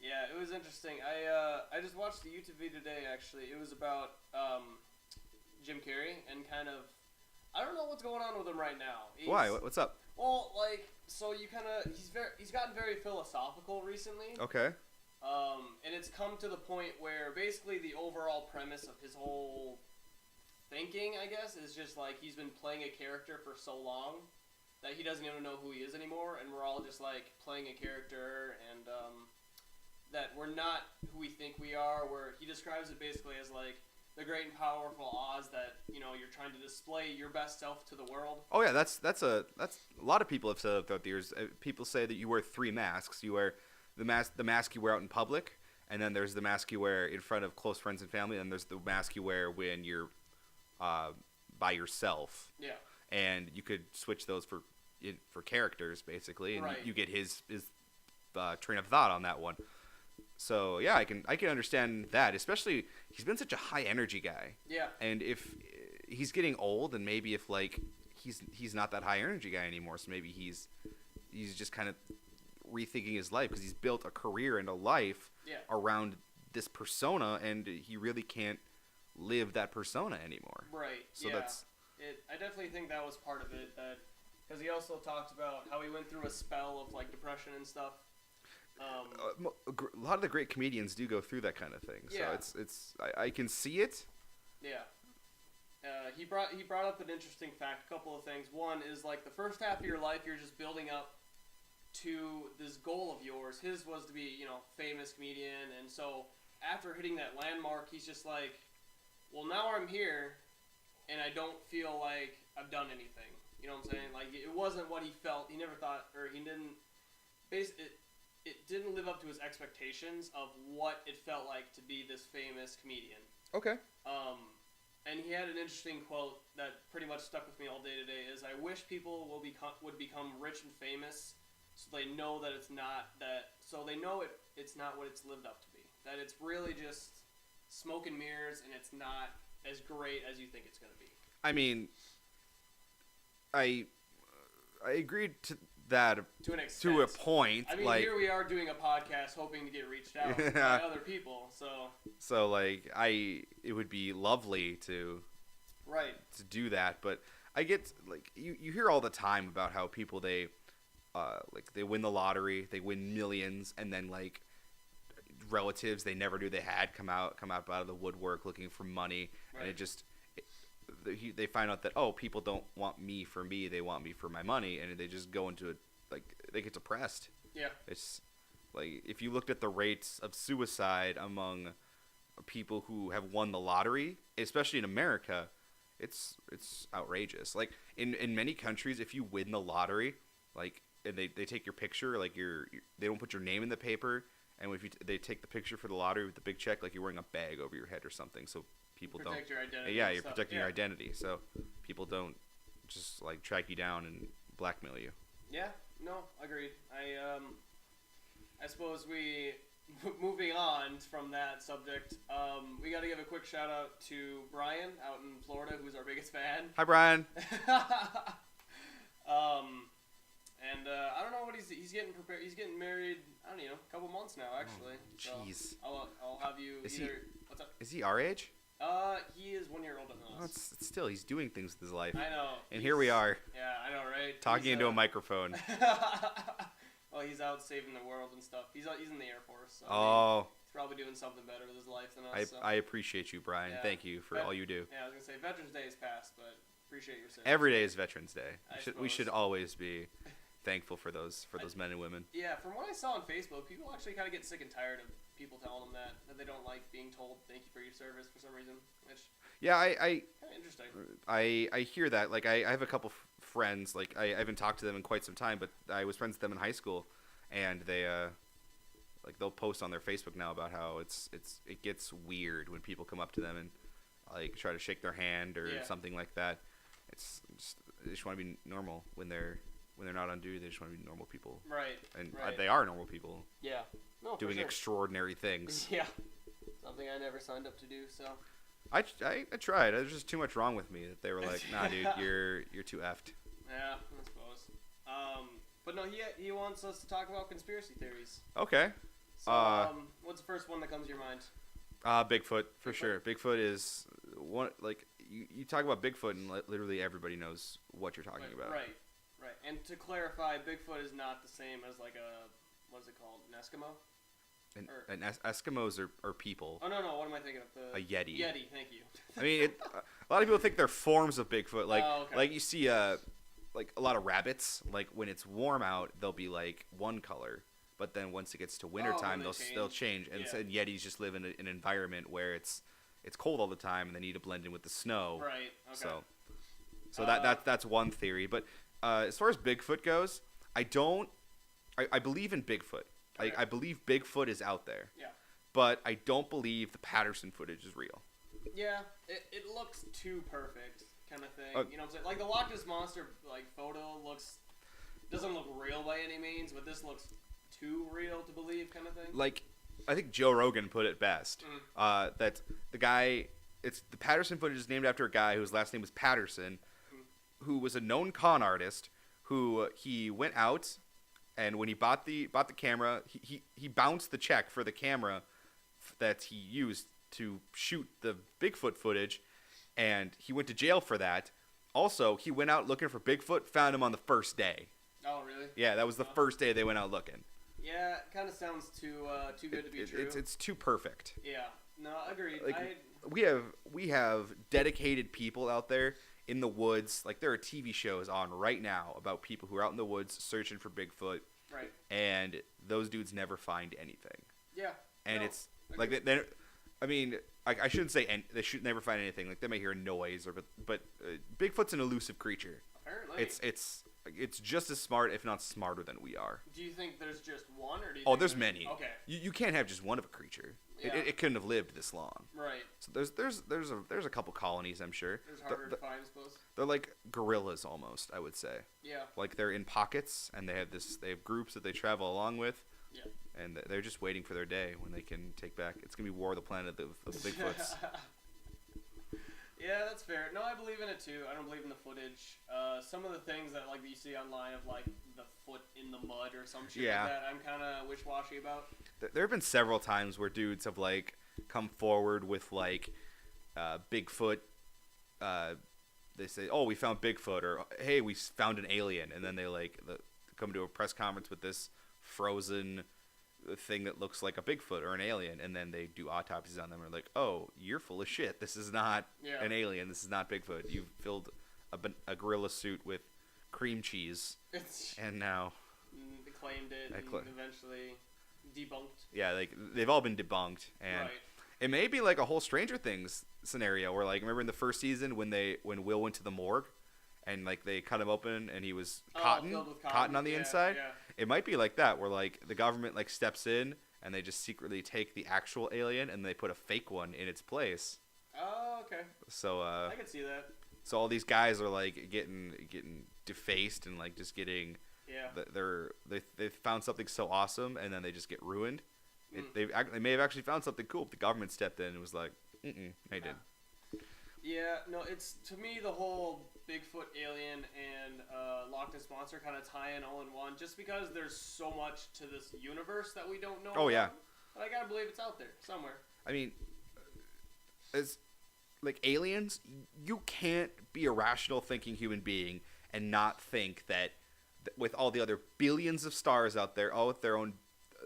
Yeah, it was interesting. I just watched the YouTube video today. Actually, it was about Jim Carrey and kind of I don't know what's going on with him right now. Why? What's up? Well, like so you kind of he's gotten very philosophical recently. Okay. And it's come to the point where basically the overall premise of his whole thinking, I guess, is just like he's been playing a character for so long that he doesn't even know who he is anymore, and we're all just like playing a character and that we're not who we think we are, where he describes it basically as like the great and powerful Oz that, you're trying to display your best self to the world. Oh yeah, that's a lot of people have said that throughout the years. People say that you wear three masks. You wear the mask you wear out in public, and then there's the mask you wear in front of close friends and family, and there's the mask you wear when you're by yourself. Yeah. And you could switch those for characters basically, and you get his train of thought on that one. So yeah, I can understand that. Especially he's been such a high energy guy. Yeah. And if he's getting old, and maybe if like he's not that high energy guy anymore, so maybe he's just kind of rethinking his life because he's built a career and a life around this persona, and he really can't live that persona anymore. Right. So I definitely think that was part of it. That because he also talked about how he went through a spell of like depression and stuff. A lot of the great comedians do go through that kind of thing. Yeah. So I can see it. Yeah. He brought up an interesting fact. A couple of things. One is like the first half of your life, you're just building up to this goal of yours. His was to be, famous comedian, and so after hitting that landmark, he's just like, well, now I'm here, and I don't feel like I've done anything. You know what I'm saying? Like it wasn't what he felt. He never thought, or he didn't. It didn't live up to his expectations of what it felt like to be this famous comedian. Okay. and he had an interesting quote that pretty much stuck with me all day today. Is I wish people would become rich and famous, so they know that it's not that. So they know it's not what it's lived up to be. That it's really just smoke and mirrors, and it's not as great as you think it's going to be. I mean, I agreed to that to an extent. To a point. I mean, like, here we are doing a podcast hoping to get reached out by other people. So like it would be lovely to do that, but I get like you hear all the time about how people they win the lottery, they win millions, and then like relatives they never knew they had come out of the woodwork looking for money, and it just they find out that people don't want me for me, they want me for my money, and they just go into it like they get depressed. Yeah, it's like if you looked at the rates of suicide among people who have won the lottery, especially in America, it's outrageous. Like in many countries, if you win the lottery, like and they take your picture, like they don't put your name in the paper, and if they take the picture for the lottery with the big check, like you're wearing a bag over your head or something, so people protect don't. Your identity yeah, you're protecting your identity, so people don't just like track you down and blackmail you. Yeah, no, agreed. I suppose moving on from that subject, we got to give a quick shout out to Brian out in Florida, who's our biggest fan. Hi, Brian. And I don't know what he's getting prepared. He's getting married. I don't know, a couple months now, actually. Jeez. So I'll have you what's up? Is he our age? He is 1 year older than us. Still, he's doing things with his life. I know. And here we are. Yeah, I know, right? Talking into a microphone. Well, he's out saving the world and stuff. He's in the Air Force. So he's probably doing something better with his life than us. I appreciate you, Brian. Yeah. Thank you for all you do. Yeah, I was gonna say Veterans Day is past, but appreciate your service. Every day is Veterans Day. We should always be thankful for those men and women. Yeah, from what I saw on Facebook, people actually kind of get sick and tired of people telling them that they don't like being told thank you for your service for some reason. Which I interesting. I hear that. Like I have a couple friends. Like I haven't talked to them in quite some time, but I was friends with them in high school, and they like they'll post on their Facebook now about how it gets weird when people come up to them and like try to shake their hand or something like that. They just want to be normal when they're not on duty. They just want to be normal people. Right. And they are normal people. Yeah. No, doing extraordinary things. Yeah. Something I never signed up to do. So. I tried. There's just too much wrong with me that they were like, nah, dude, you're too effed. Yeah, I suppose. But no, he wants us to talk about conspiracy theories. Okay. So, what's the first one that comes to your mind? Bigfoot, for sure. Bigfoot is one, like, you talk about Bigfoot and literally everybody knows what you're talking about. Right. And to clarify, Bigfoot is not the same as like what is it called, an Eskimo? Eskimos are people. Oh, no, what am I thinking of? A Yeti. Yeti, thank you. I mean, a lot of people think they're forms of Bigfoot. Like, like you see like a lot of rabbits, like when it's warm out, they'll be like one color. But then once it gets to wintertime, they'll change. And so Yetis just live in an environment where it's cold all the time, and they need to blend in with the snow. Right. Okay. So that's one theory. But as far as Bigfoot goes, I believe in Bigfoot. Okay. I believe Bigfoot is out there. Yeah. But I don't believe the Patterson footage is real. Yeah, it looks too perfect, kind of thing. You know what I'm saying? Like the Loch Ness Monster photo doesn't look real by any means, but this looks too real to believe, kind of thing. Like, I think Joe Rogan put it best. That the guy, the Patterson footage is named after a guy whose last name was Patterson, who was a known con artist. Who he went out, and when he bought the camera, he bounced the check for the camera that he used to shoot the Bigfoot footage, and he went to jail for that. Also, he went out looking for Bigfoot, found him on the first day. Oh, really? Yeah, that was the first day they went out looking. Yeah, it kind of sounds too good to be true. It's too perfect. Yeah, no, agreed. Like, we have dedicated people out there in the woods. Like, there are TV shows on right now about people who are out in the woods searching for Bigfoot. Right. And those dudes never find anything. Yeah. And it's like I mean, I shouldn't say they should never find anything. Like, they may hear a noise but Bigfoot's an elusive creature. Apparently. it's just as smart, if not smarter than we are. Do you think there's just one, or do you Oh, think there's many. Okay. You can't have just one of a creature. Yeah. It couldn't have lived this long. Right. So there's a couple colonies, I'm sure. There's harder to find, I suppose. They're like gorillas almost, I would say. Yeah. Like they're in pockets, and they have groups that they travel along with. Yeah. And they're just waiting for their day when they can take back. It's gonna be War of the Planet of the Bigfoots. Yeah, that's fair. No, I believe in it too. I don't believe in the footage. Some of the things that like you see online of like the foot in the mud or some shit like that, I'm kind of wish-washy about. There have been several times where dudes have like come forward with like Bigfoot. They say, "Oh, we found Bigfoot," or "Hey, we found an alien," and then they come to a press conference with this frozen thing that looks like a Bigfoot or an alien, and then they do autopsies on them and are like, "Oh, you're full of shit. This is not an alien. This is not Bigfoot. You've filled a gorilla suit with cream cheese, and now they claimed it and eventually debunked." Yeah, like they've all been debunked, and it may be like a whole Stranger Things scenario where, like, remember in the first season when Will went to the morgue and like they cut him open and he was cotton on the inside. Yeah. It might be like that, where like the government like steps in and they just secretly take the actual alien and they put a fake one in its place. Oh, okay. So I can see that. So all these guys are like getting defaced and like just getting they found something so awesome and then they just get ruined. They may have actually found something cool, but the government stepped in and was like, they did. Yeah, no, it's, to me, the whole Bigfoot, alien, and Loch Ness Monster kind of tie in all in one, just because there's so much to this universe that we don't know. Oh, yeah. But I gotta believe it's out there, somewhere. I mean, as, like, aliens, you can't be a rational thinking human being and not think that with all the other billions of stars out there, all with their own,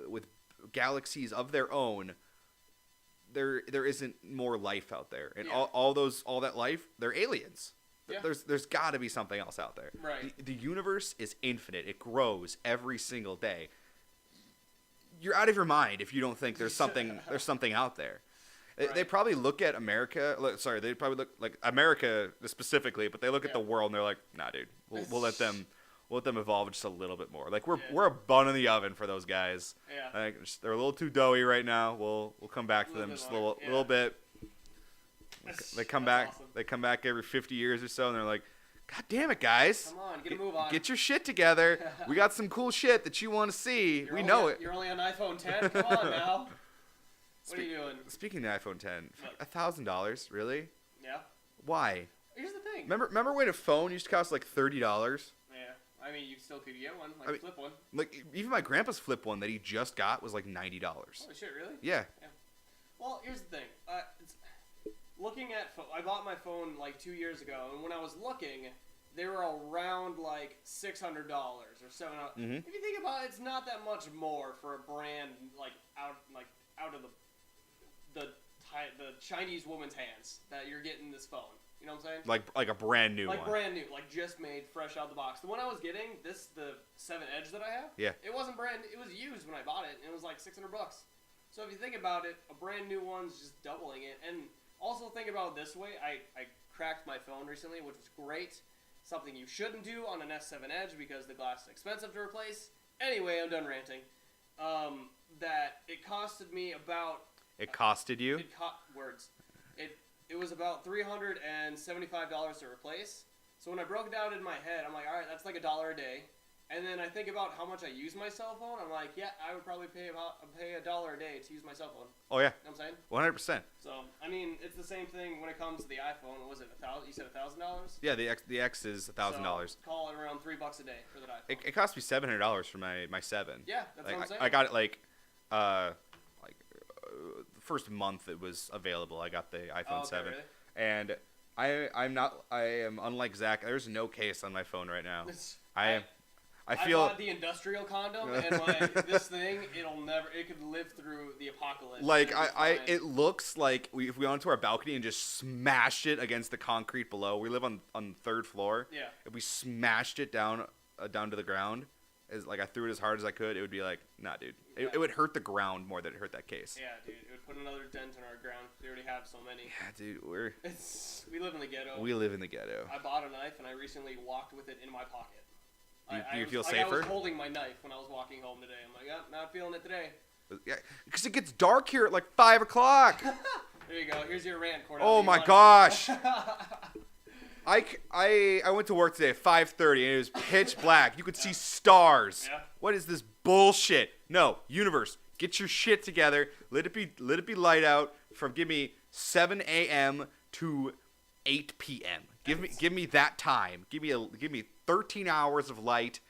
with galaxies of their own, there isn't more life out there, and all that life, they're aliens. Yeah. There's got to be something else out there. Right. The universe is infinite. It grows every single day. You're out of your mind if you don't think there's something out there. Right. They probably look at America. Sorry, they probably look like America specifically, but they look at the world and they're like, "Nah, dude, we'll let them." We'll let them evolve just a little bit more. Like we're a bun in the oven for those guys. Yeah. Like, they're a little too doughy right now. We'll come back to them just a little bit. They come back. Awesome. They come back every 50 years or so, and they're like, "God damn it, guys! Come on, get a move on. Get your shit together. We got some cool shit that you want to see. We know it. You're only on iPhone 10. Come on now. What are you doing? Speaking of iPhone 10, $1,000, really? Yeah. Why? Here's the thing. Remember when a phone used to cost like $30? Yeah. I mean, you still could get one, flip one. Like, even my grandpa's flip one that he just got was like $90. Holy shit, really? Yeah. Well, here's the thing. Looking at I bought my phone like 2 years ago, and when I was looking, they were around like $600 or $700. Mm-hmm. If you think about it, it's not that much more for a brand out of the Chinese woman's hands that you're getting this phone. You know what I'm saying? Like a brand new one. Like brand new, like just made fresh out the box. The one I was getting, the 7 Edge that I have, it wasn't brand. It was used when I bought it, and it was like $600. So if you think about it, a brand new one's just doubling it. And also think about it this way: I cracked my phone recently, which was great. Something you shouldn't do on an S7 Edge because the glass is expensive to replace. Anyway, I'm done ranting. That it costed me about. It costed you? Words. It was about $375 to replace. So when I broke it out in my head, I'm like, all right, that's like $1 a day. And then I think about how much I use my cell phone. I'm like, yeah, I would probably pay $1 a day to use my cell phone. Oh yeah. You know what I'm saying? 100%. So I mean, it's the same thing when it comes to the iPhone. What was it, $1,000? You said $1,000? Yeah, the X is $1,000. So call it around $3 a day for that iPhone. It cost me $700 for my 7. Yeah, that's what I'm saying. I got it the first month it was available. I got the iPhone 7, really? And I am unlike Zach. There's no case on my phone right now. I feel bought the industrial condom, and like this thing, it could live through the apocalypse. Like it looks like if we went to our balcony and just smashed it against the concrete below. We live on the 3rd floor. Yeah. If we smashed it down to the ground, I threw it as hard as I could, it would be like, nah, dude. It would hurt the ground more than it hurt that case. Yeah, dude. It would put another dent in our ground. We already have so many. Yeah, dude. We live in the ghetto. We live in the ghetto. I bought a knife, and I recently walked with it in my pocket. Do you feel safer? I was holding my knife when I was walking home today. I'm like, not feeling it today. Yeah, because it gets dark here at like 5 o'clock. There you go. Here's your rant, Cordell. Oh my gosh. I went to work today at 5:30 and it was pitch black. You could see stars. Yeah. What is this bullshit? No, universe, get your shit together. Let it be light out from give me 7 a.m. to 8 p.m. Give me that time. Give me 13 hours of light.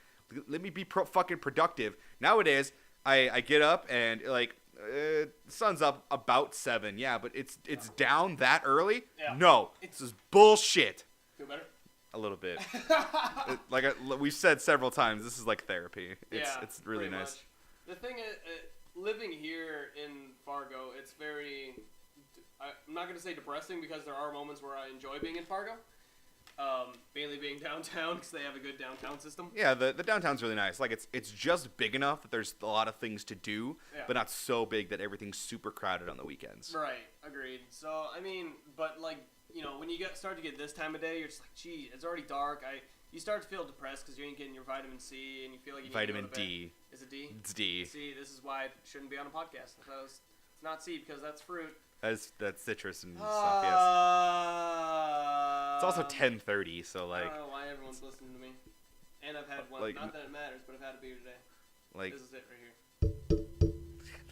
Let me be fucking productive. Nowadays, I get up and like the sun's up about 7. Yeah, but it's down that early? Yeah. No, this is bullshit. Feel better? A little bit. We've said several times, this is like therapy. It's really nice. Much. The thing is, living here in Fargo, it's very. I'm not gonna say depressing because there are moments where I enjoy being in Fargo. Mainly being downtown because they have a good downtown system. Yeah, the downtown's really nice. Like it's just big enough that there's a lot of things to do, but not so big that everything's super crowded on the weekends. Right, agreed. So I mean, but like when you start to get this time of day, you're just like, gee, it's already dark. You start to feel depressed because you ain't getting your vitamin C and you feel like you need vitamin to go to bed. D. Is it D? It's D. See, this is why I shouldn't be on a podcast. It's not C because that's fruit. That's citrus and stuff, yes. It's also 10:30, so like. I don't know why everyone's listening to me. And I've had one. Like, not that it matters, but I've had a beer today. Like. This is it right here.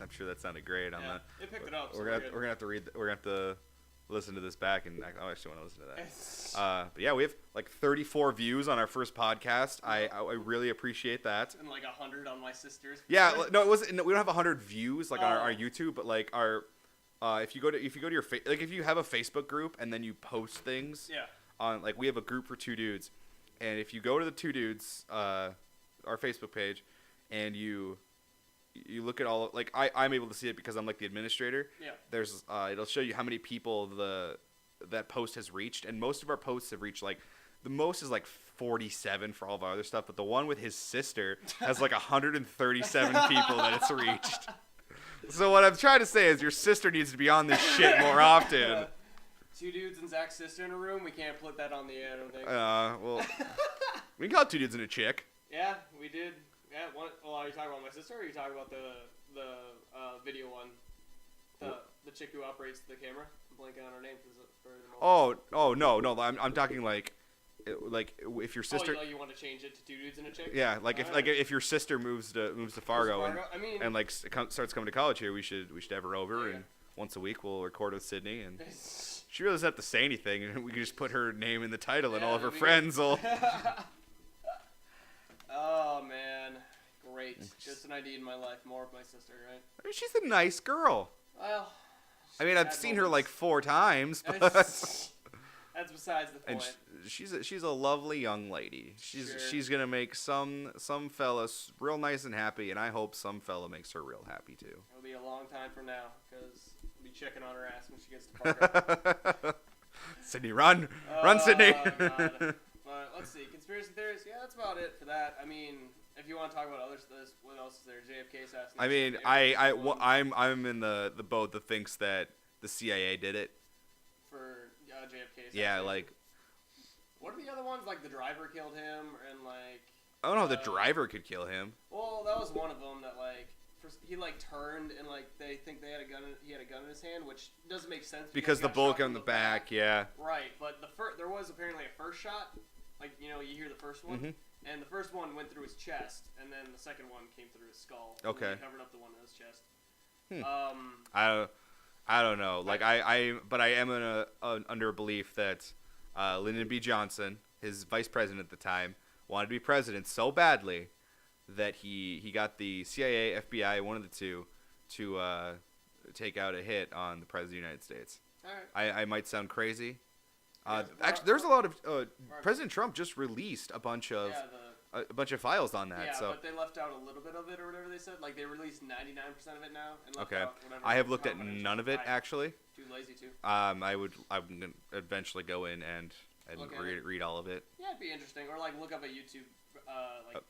I'm sure that sounded great. It picked it up. We're gonna have to read. We're gonna have to listen to this back, and I actually want to listen to that. But yeah, we have like 34 views on our first podcast. I really appreciate that. And like 100 on my sister's. Yeah, no, it wasn't. No, we don't have 100 views like on our YouTube, but like our. If you go to your if you have a Facebook group and then you post things, on like we have a group for Two Dudes, and if you go to the Two Dudes, our Facebook page, and you look at all like I'm able to see it because I'm like the administrator. Yeah. There's it'll show you how many people that post has reached, and most of our posts have reached like the most is like 47 for all of our other stuff, but the one with his sister has like 137 people that it's reached. So what I'm trying to say is your sister needs to be on this shit more often. Two Dudes and Zach's sister in a room? We can't put that on the air, I don't think. Well, we can call it Two Dudes and a Chick. Yeah, we did. Yeah, well, are you talking about my sister, or are you talking about the video one? The chick who operates the camera? I'm blanking on her name for the moment. No, I'm talking like if your sister. Oh, you want to change it to Two Dudes and a Chick? Yeah, if your sister moves to Fargo and starts coming to college here, we should have her over and once a week we'll record with Sydney, and she really doesn't have to say anything, and we can just put her name in the title, and all of her friends will. Oh man, great! Just an idea in my life, more of my sister, right? I mean, she's a nice girl. Well, I mean, I've seen her like 4 times, but. That's besides the point. And she's a lovely young lady. She's gonna make some fella real nice and happy, and I hope some fella makes her real happy too. It'll be a long time from now, because I'll be checking on her ass when she gets to Parker. Sydney, run, Sydney. God. Let's see, conspiracy theories. Yeah, that's about it for that. I mean, if you want to talk about other stuff, what else is there? JFK assassination. I mean, I'm in the boat that thinks that the CIA did it. For JFK. Yeah, like. What are the other ones? Like the driver killed him, and like. Oh no, the driver could kill him. Well, that was one of them that like he like turned and like they think he had a gun in his hand, which doesn't make sense because the bullet on the back, yeah. Right, but there was apparently a first shot, like you hear the first one, and the first one went through his chest, and then the second one came through his skull. Okay. And covered up the one in his chest. I don't know. Like but I am under a belief that Lyndon B. Johnson, his vice president at the time, wanted to be president so badly that he got the CIA, FBI, one of the two, to take out a hit on the president of the United States. All right. I might sound crazy. Actually, there's a lot of President Trump just released a bunch of. A bunch of files on that. Yeah, so. But they left out a little bit of it or whatever they said. Like they released 99% of it now. And left out whatever I have looked at none of it actually. Too lazy to. I'm gonna eventually go in and read all of it. Yeah, it'd be interesting. Or like look up a YouTube.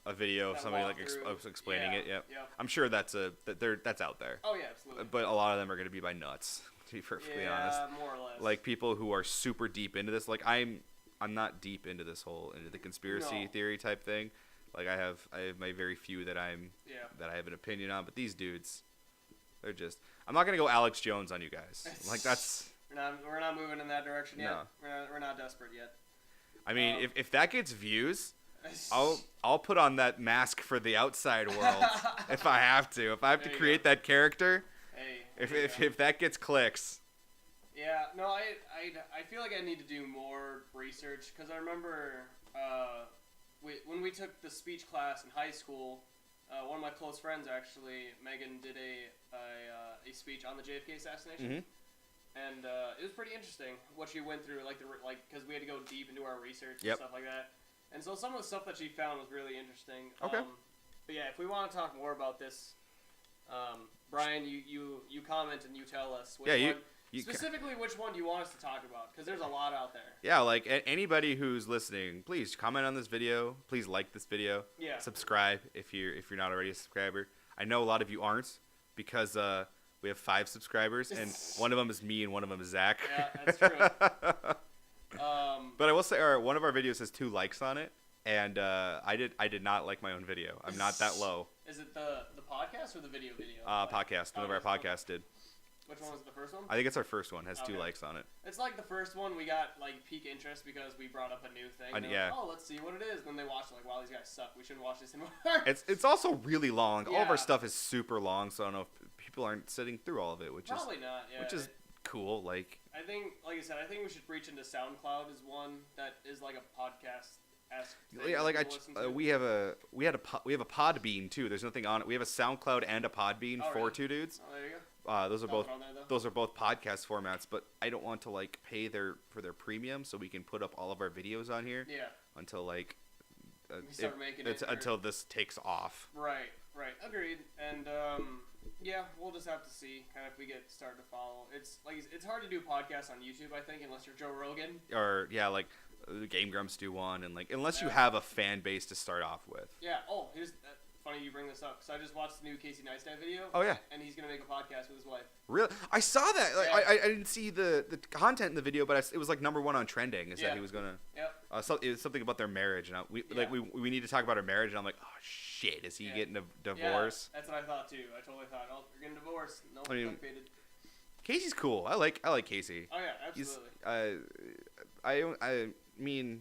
A video of somebody like explaining it. Yeah. I'm sure that's out there. Oh yeah, absolutely. But a lot of them are gonna be by nuts, to be perfectly honest. Yeah, more or less. Like people who are super deep into this. Like I'm not deep into this into the conspiracy theory type thing, Like I have my very few that I have an opinion on, but these dudes, they're just. I'm not gonna go Alex Jones on you guys. Like that's. We're not moving in that direction yet. No. We're not desperate yet. I mean, if that gets views, I'll put on that mask for the outside world if I have to. If I have to create that character, if that gets clicks. Yeah, no, I feel like I need to do more research because I remember when we took the speech class in high school, one of my close friends actually, Megan, did a speech on the JFK assassination. Mm-hmm. And it was pretty interesting what she went through, because we had to go deep into our research and stuff like that. And so some of the stuff that she found was really interesting. Okay. But yeah, if we want to talk more about this, Brian, you comment and you tell us which one. Specifically, which one do you want us to talk about? Because there's a lot out there. Yeah, like anybody who's listening, please comment on this video. Please like this video. Yeah. Subscribe if you're not already a subscriber. I know a lot of you aren't because we have 5 subscribers and one of them is me and one of them is Zach. Yeah, that's true. But I will say, one of our videos has 2 likes on it, and I did not like my own video. I'm not that low. Is it the podcast or the video? Podcast. One of our podcasts did. Which one was the first one? I think it's our first one. Has 2 likes on it. It's like the first one. We got peak interest because we brought up a new thing. Yeah. Like, let's see what it is. And then they watched wow, these guys suck. We shouldn't watch this anymore. It's also really long. Yeah. All of our stuff is super long, so I don't know if people aren't sitting through all of it, which probably not. Yeah. Which is cool. Like I think, like I said, I think we should reach into SoundCloud as one that is like a podcast. Yeah, like we have a Podbean too. There's nothing on it. We have a SoundCloud and a Podbean for 2 dudes. Oh, there you go. Those are both podcast formats, but I don't want to pay for their premium so we can put up all of our videos on here. Yeah. Until we start making it until this takes off. Right. Agreed. And yeah, we'll just have to see kind of if we get started to follow. It's hard to do podcasts on YouTube, I think, unless you're Joe Rogan. Or Game Grumps do one, and unless you have a fan base to start off with. Yeah. Oh, here's funny you bring this up because I just watched the new Casey Neistat video. Oh yeah. And he's gonna make a podcast with his wife. Really? I saw that. I didn't see the content in the video, but it was #1 on trending. That he was gonna. Yep. It was something about their marriage, and we need to talk about our marriage, and I'm like, oh shit, is he getting a divorce? Yeah, that's what I thought too. I totally thought, oh, you're getting divorced. No, Casey's cool. I like Casey. Oh yeah, absolutely. I mean,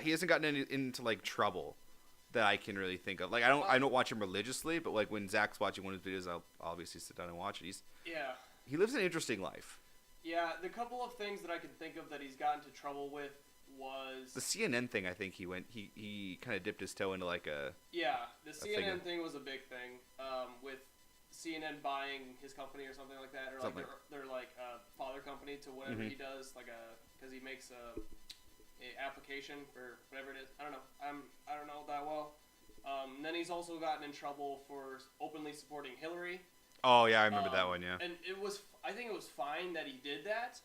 he hasn't gotten into trouble that I can really think of. I don't watch him religiously, but when Zach's watching one of his videos, I'll obviously sit down and watch it. He lives an interesting life. Yeah, the couple of things that I can think of that he's gotten into trouble with was the CNN thing. I think he kind of dipped his toe into a the CNN thing was a big thing with CNN buying his company or something like that, or their father company to whatever he does, because he makes a application for whatever it is. I don't know. I don't know that well. And then he's also gotten in trouble for openly supporting Hillary. Oh yeah, I remember that one. Yeah. And I think it was fine that he did that,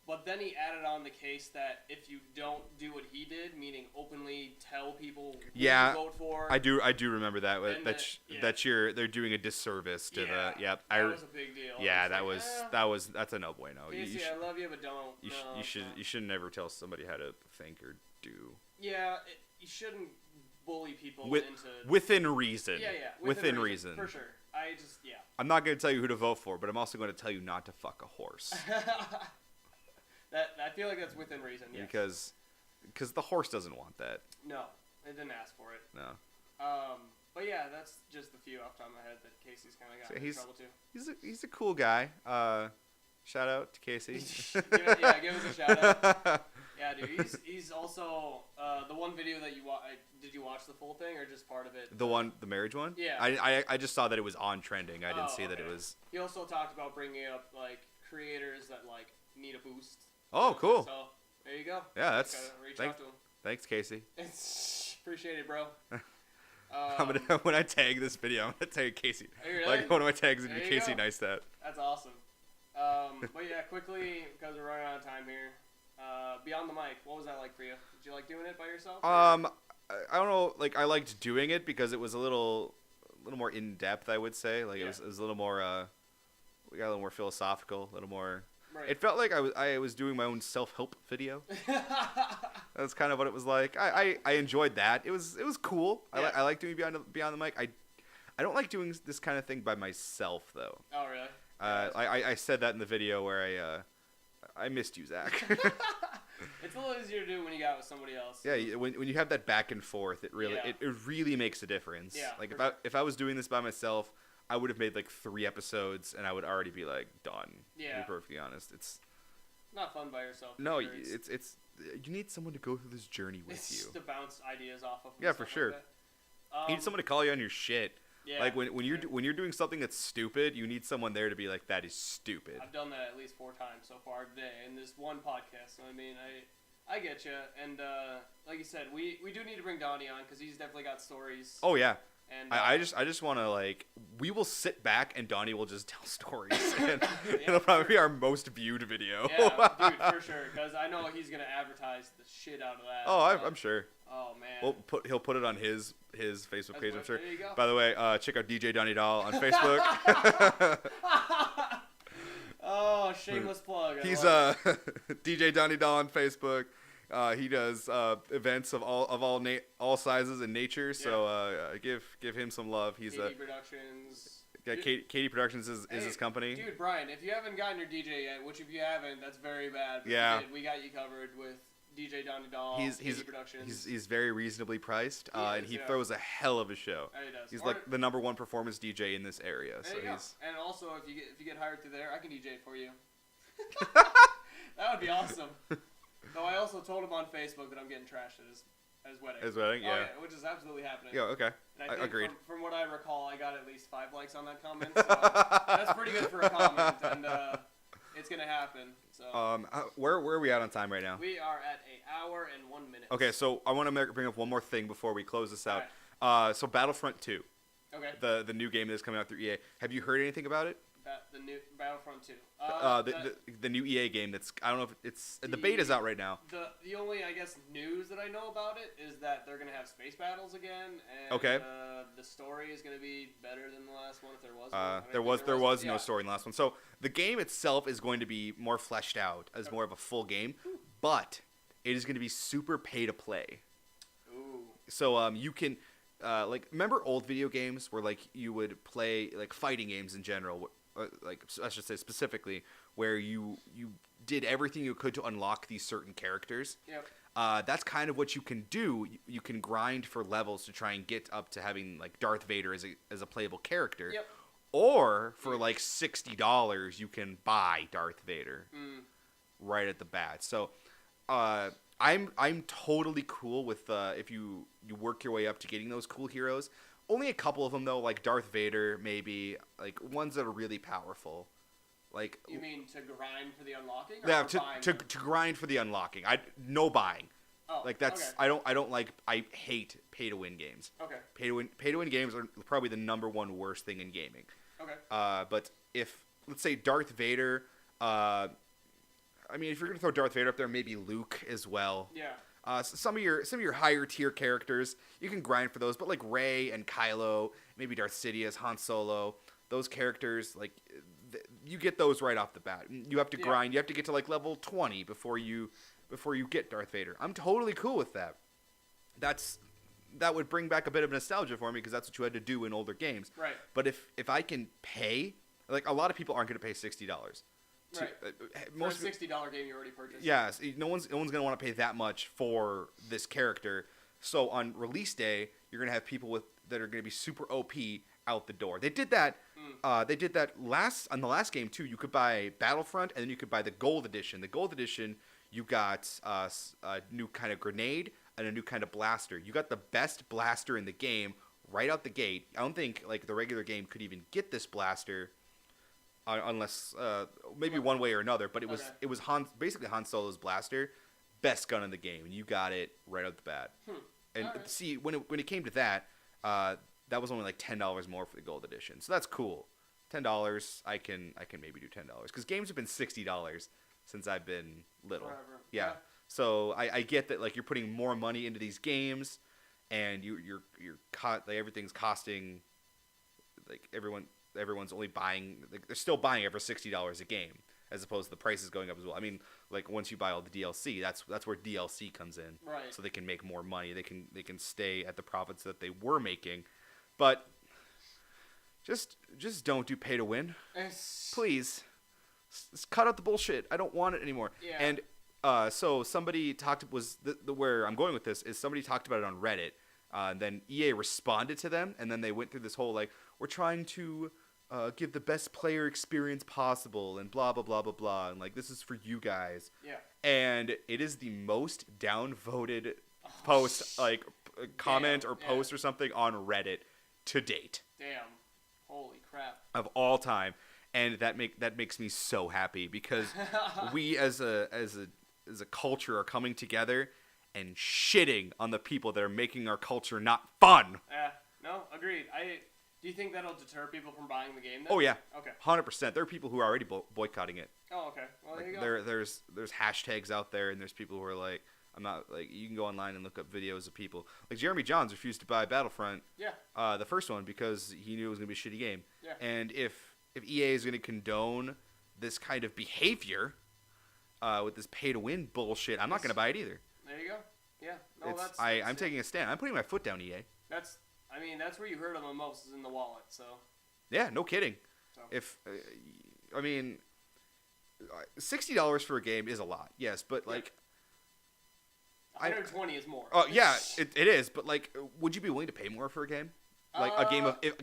but then he added on the case that if you don't do what he did, meaning openly tell people who to vote for. I do remember that. They're doing a disservice to the. Yep. That was a big deal. Yeah, that's a no bueno. Casey, I love you, but don't. You should never tell somebody how to think or do. Yeah, you shouldn't bully people within reason. Yeah, within reason. For sure. I'm not going to tell you who to vote for, but I'm also going to tell you not to fuck a horse. I feel like that's within reason. Yes. Because the horse doesn't want that. No, it didn't ask for it. No. But yeah, that's just the few off the top of my head that Casey's kind of got in trouble too. He's a cool guy. Shout out to Casey. Give us a shout out. Yeah, dude. He's also the one video that you did you watch the full thing or just part of it? The marriage one? Yeah. I just saw that it was on trending. I didn't see that it was. He also talked about bringing up creators that need a boost. Oh, cool. So there you go. Yeah, that's. Reach out to him. Thanks, Casey. Appreciate it, bro. When I tag this video, I'm gonna tag Casey. Really? One of my tags would be Casey Neistat. That's awesome. But yeah, quickly because we're running out of time here. Beyond the Mic, what was that like for you? Did you like doing it by yourself? I don't know. I liked doing it because it was a little more in depth. I would say it was a little more. We got a little more philosophical, a little more. Right. It felt like I was doing my own self-help video. That's kind of what it was like. I enjoyed that. It was cool. Yeah. I like doing beyond the mic. I don't like doing this kind of thing by myself though. Oh really? I said that in the video where I missed you, Zach. It's a little easier to do when you got with somebody else. Yeah, when you have that back and forth, it really makes a difference. Yeah. Like if I was doing this by myself, I would have made like 3 episodes and I would already be like done. Yeah. To be perfectly honest, it's not fun by yourself. No, sure. it's you need someone to go through this journey with you. To bounce ideas off of. Yeah, for sure. Like you need someone to call you on your shit. Yeah. Like when you're doing something that's stupid, you need someone there to be like, that is stupid. I've done that at least 4 times so far today in this one podcast. So, I mean, I get you, and like you said, we do need to bring Donnie on because he's definitely got stories. Oh yeah. And I just want to like, we will sit back and Donnie will just tell stories, and it'll probably be our most viewed video. Yeah, dude, for sure, because I know he's gonna advertise the shit out of that. Oh, I'm sure. Oh man. He'll put it on his Facebook page. I'm sure. There you go. By the way, check out DJ Donnie Doll on Facebook. Oh, shameless plug. He's DJ Donnie Doll on Facebook. He does events of all sizes and nature. So give him some love. He's Katie Productions. Yeah, Katie Productions is his company. Dude, Brian, if you haven't gotten your DJ yet, which if you haven't, that's very bad. But yeah. we got you covered with DJ Donnie Doll. Katie Productions. He's very reasonably priced, and he throws a hell of a show. He does. He's like the #1 performance DJ in this area. There you go. And also, if you get hired through there, I can DJ for you. That would be awesome. Though I also told him on Facebook that I'm getting trashed at his wedding. His wedding, yeah. Oh, yeah, which is absolutely happening. Yeah, okay. And I think agreed. From what I recall, I got at least 5 likes on that comment. So that's pretty good for a comment, and it's gonna happen. So. Where are we at on time right now? We are at 1 hour and 1 minute. Okay, so I want to bring up one more thing before we close this out. Right. So Battlefront 2. Okay. The new game that's coming out through EA. Have you heard anything about it? The new Battlefront 2. The new EA game that's, I don't know if it's the beta's out right now. The only, I guess, news that I know about it is that they're gonna have space battles again, and okay. The story is gonna be better than the last one if there was one. There was no story in the last one. So the game itself is going to be more fleshed out as more of a full game, but it is going to be super pay to play. Ooh. So you can like, remember old video games where like you would play like fighting games in general, like I should say specifically, where you did everything you could to unlock these certain characters. Yep. That's kind of what you can do. You can grind for levels to try and get up to having like Darth Vader as a playable character. Yep. Or for like $60, you can buy Darth Vader right at the bat. So I'm totally cool with if you work your way up to getting those cool heroes. Only a couple of them though, like Darth Vader, maybe like ones that are really powerful. Like, you mean to grind for the unlocking? Or yeah, to grind for the unlocking. No buying. Oh, like that's okay. I hate pay to win games. Okay. Pay to win games are probably the #1 worst thing in gaming. Okay. But if, let's say, Darth Vader, I mean, if you're gonna throw Darth Vader up there, maybe Luke as well. Yeah. Some of your higher tier characters, you can grind for those, but like Rey and Kylo, maybe Darth Sidious, Han Solo, those characters, like you get those right off the bat. You have to grind. You have to get to like level 20 before you get Darth Vader. I'm totally cool with that. That would bring back a bit of nostalgia for me because that's what you had to do in older games. Right. But if I can pay, like a lot of people aren't going to pay $60. Right. For a $60 game you already purchased. Yeah, no one's going to want to pay that much for this character. So on release day, you're going to have people that are going to be super OP out the door. They did that. They did that on the last game too. You could buy Battlefront, and then you could buy the Gold Edition. The Gold Edition, you got a new kind of grenade and a new kind of blaster. You got the best blaster in the game right out the gate. I don't think like the regular game could even get this blaster. Unless maybe one way or another, but it was basically Han Solo's blaster, best gun in the game, and you got it right out the bat. And see, when it came to that, that was only like $10 more for the Gold Edition, so that's cool. $10, I can maybe do $10 because games have been $60 since I've been little. Forever. Yeah, so I get that like you're putting more money into these games, and you're like everything's costing like everyone's only buying, like they're still buying it for $60 a game. as opposed to the prices going up as well. I mean, like once you buy all the DLC, that's where DLC comes in. Right. So they can make more money. They can stay at the profits that they were making, but just don't do pay to win, please. Just cut out the bullshit. I don't want it anymore. Yeah. And so somebody where I'm going with this is somebody talked about it on Reddit. And then EA responded to them, and then they went through this whole like, we're trying to give the best player experience possible, and blah blah blah blah blah, and like this is for you guys. Yeah. And it is the most downvoted post, like comment or post or something on Reddit to date. Damn. Holy crap. Of all time. And that makes me so happy because we as a culture are coming together and shitting on the people that are making our culture not fun. Yeah, no, agreed. Do you think that'll deter people from buying the game then? Oh yeah. Okay. 100%. There are people who are already boycotting it. Oh, okay. Well, there like, you go. There's hashtags out there, and there's people who are like, I'm not like, you can go online and look up videos of people like Jeremy Johns refused to buy Battlefront. Yeah. The first one because he knew it was gonna be a shitty game. Yeah. And if EA is going to condone this kind of behavior with this pay-to-win bullshit, I'm not going to buy it either. There you go. Yeah. No, I'm taking a stand. I'm putting my foot down, EA. That's where you hurt them the most is in the wallet. So. Yeah, no kidding. So. If I mean, $60 for a game is a lot, yes, but like. 120 is more. Oh yeah, it is. But like, would you be willing to pay more for a game? Like a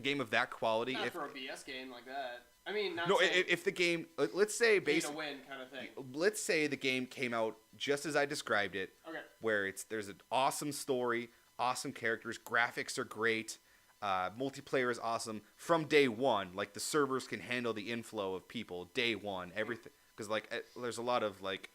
game of that quality? Not for a BS game like that. I mean, not no. If the game, let's say, pay to win kind of thing. Let's say the game came out just as I described it. Okay. Where there's an awesome story, awesome characters, graphics are great, multiplayer is awesome from day one. Like the servers can handle the inflow of people day one. Everything, because like there's a lot of like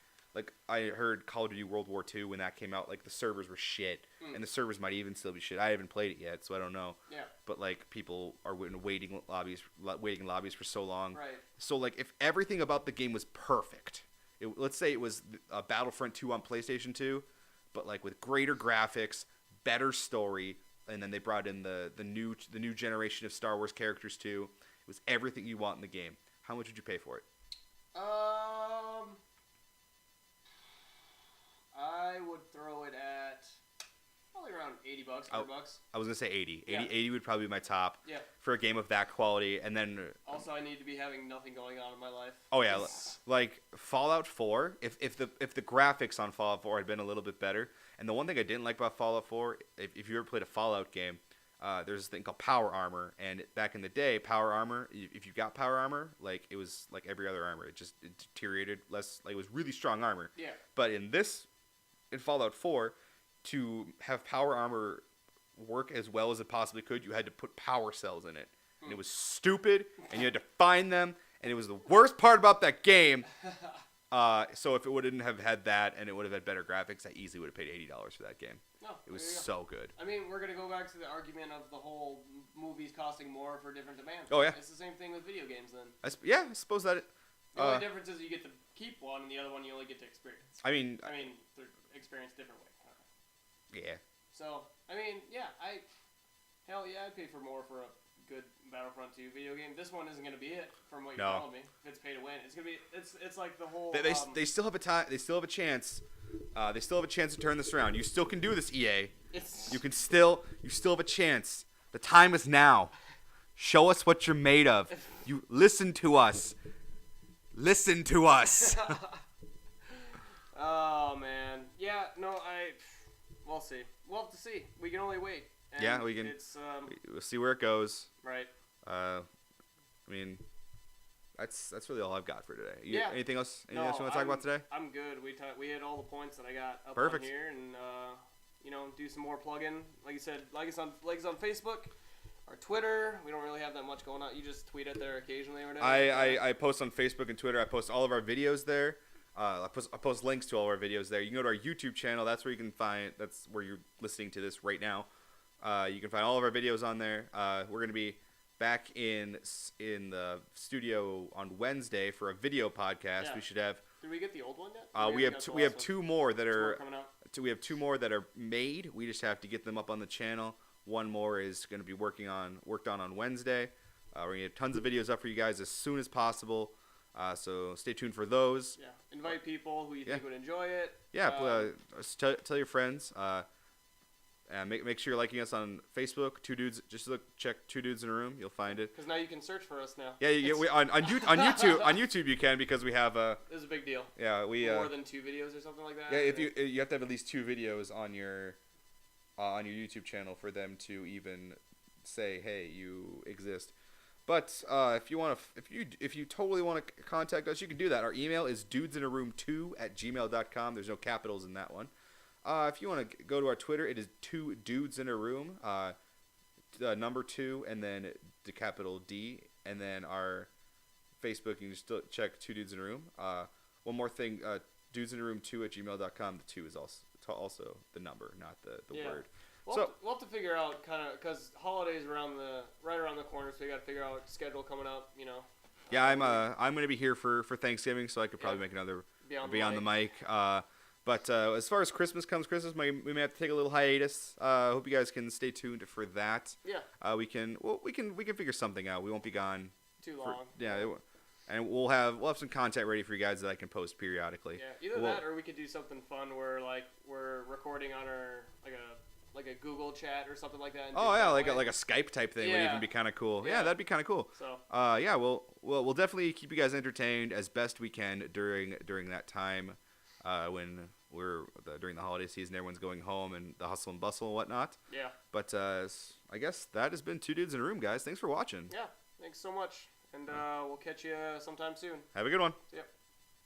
I heard Call of Duty World War II when that came out, like the servers were shit, and the servers might even still be shit. I haven't played it yet, so I don't know. Yeah. But like people are waiting in lobbies for so long. Right. So like if everything about the game was perfect, let's say it was Battlefront 2 on PlayStation 2, but like with greater graphics, better story, and then they brought in the new generation of Star Wars characters too. It was everything you want in the game. How much would you pay for it? I would throw it at probably around $80, $100. I was gonna say 80. Yeah. 80 would probably be my top. Yeah. For a game of that quality, and then. Also, I need to be having nothing going on in my life. Oh yeah, like Fallout 4. If the graphics on Fallout 4 had been a little bit better, and the one thing I didn't like about Fallout 4, if you ever played a Fallout game, there's this thing called power armor, and back in the day, power armor, if you got power armor, like it was like every other armor, it deteriorated less. Like it was really strong armor. Yeah. But in Fallout 4, to have power armor work as well as it possibly could, you had to put power cells in it. And it was stupid, and you had to find them, and it was the worst part about that game. So if it wouldn't have had that, and it would have had better graphics, I easily would have paid $80 for that game. No, it was so good. I mean, we're going to go back to the argument of the whole movies costing more for different demands. Oh, yeah. It's the same thing with video games, then. I suppose that... The only difference is you get to keep one, and the other one you only get to experience. I mean, they're experienced different way. Yeah. So, I mean, yeah, I'd pay for more for a good Battlefront 2 video game. This one isn't going to be it, from what you're telling me. If it's pay to win, it's going to be, it's like the whole... They still have a time, they still have a chance. They still have a chance to turn this around. You still can do this, EA. You still have a chance. The time is now. Show us what you're made of. You listen to us. Listen to us. Oh man, yeah, no, we'll see. We'll have to see. We can only wait. And yeah, we can. We'll see where it goes. Right. I mean, that's really all I've got for today. Yeah. Anything else? Anything else you want to talk about today? I'm good. We hit all the points that I got up Perfect. on here, and do some more plug-in. Like you said, like us on Facebook. Our Twitter, we don't really have that much going on. You just tweet it there occasionally or whatever. I post on Facebook and Twitter. I post all of our videos there. I post links to all of our videos there. You can go to our YouTube channel. That's where you can find. That's where you're listening to this right now. You can find all of our videos on there. We're gonna be back in the studio on Wednesday for a video podcast. Yeah. We should have. Did we get the old one yet? We have two more that are coming out. We have two more that are made. We just have to get them up on the channel. One more is going to be worked on Wednesday. We're going to get tons of videos up for you guys as soon as possible. So stay tuned for those. Yeah, invite people who you think would enjoy it. Yeah, tell your friends. And make sure you're liking us on Facebook. Two Dudes. Just check Two Dudes in a Room. You'll find it. Because now you can search for us now. Yeah. On YouTube. On YouTube you can, because we have This is a big deal. Yeah, we more than 2 videos or something like that. Yeah, if you have to have at least 2 videos on your YouTube channel for them to even say, hey, you exist. But if you totally want to contact us, you can do that. Our email is dudesinarooms2@gmail.com. There's no capitals in that one. If you want to go to our Twitter, it is 2 Dudes in a Room, number 2, and then the capital D, and then our Facebook, you can still check 2 Dudes in a Room. One more thing, dudesinarooms2@gmail.com. The 2 is also the number, not the word. We'll have to figure out because holidays right around the corner, so we got to figure out schedule coming up. Yeah, I'm gonna be here for Thanksgiving, so I could probably make another Beyond the Mic. But as far as Christmas comes, we may have to take a little hiatus. Hope you guys can stay tuned for that. Yeah. We can figure something out. We won't be gone too long. And we'll have some content ready for you guys that I can post periodically. Yeah, either that or we could do something fun where we're recording on our like a Google chat or something like that. Oh yeah, like a Skype type thing would even be kind of cool. Yeah, that'd be kind of cool. So we'll definitely keep you guys entertained as best we can during that time. When we're during the holiday season, everyone's going home and the hustle and bustle and whatnot. Yeah. But I guess that has been 2 Dudes in a Room, guys. Thanks for watching. Yeah, thanks so much. And we'll catch you sometime soon. Have a good one. Yep.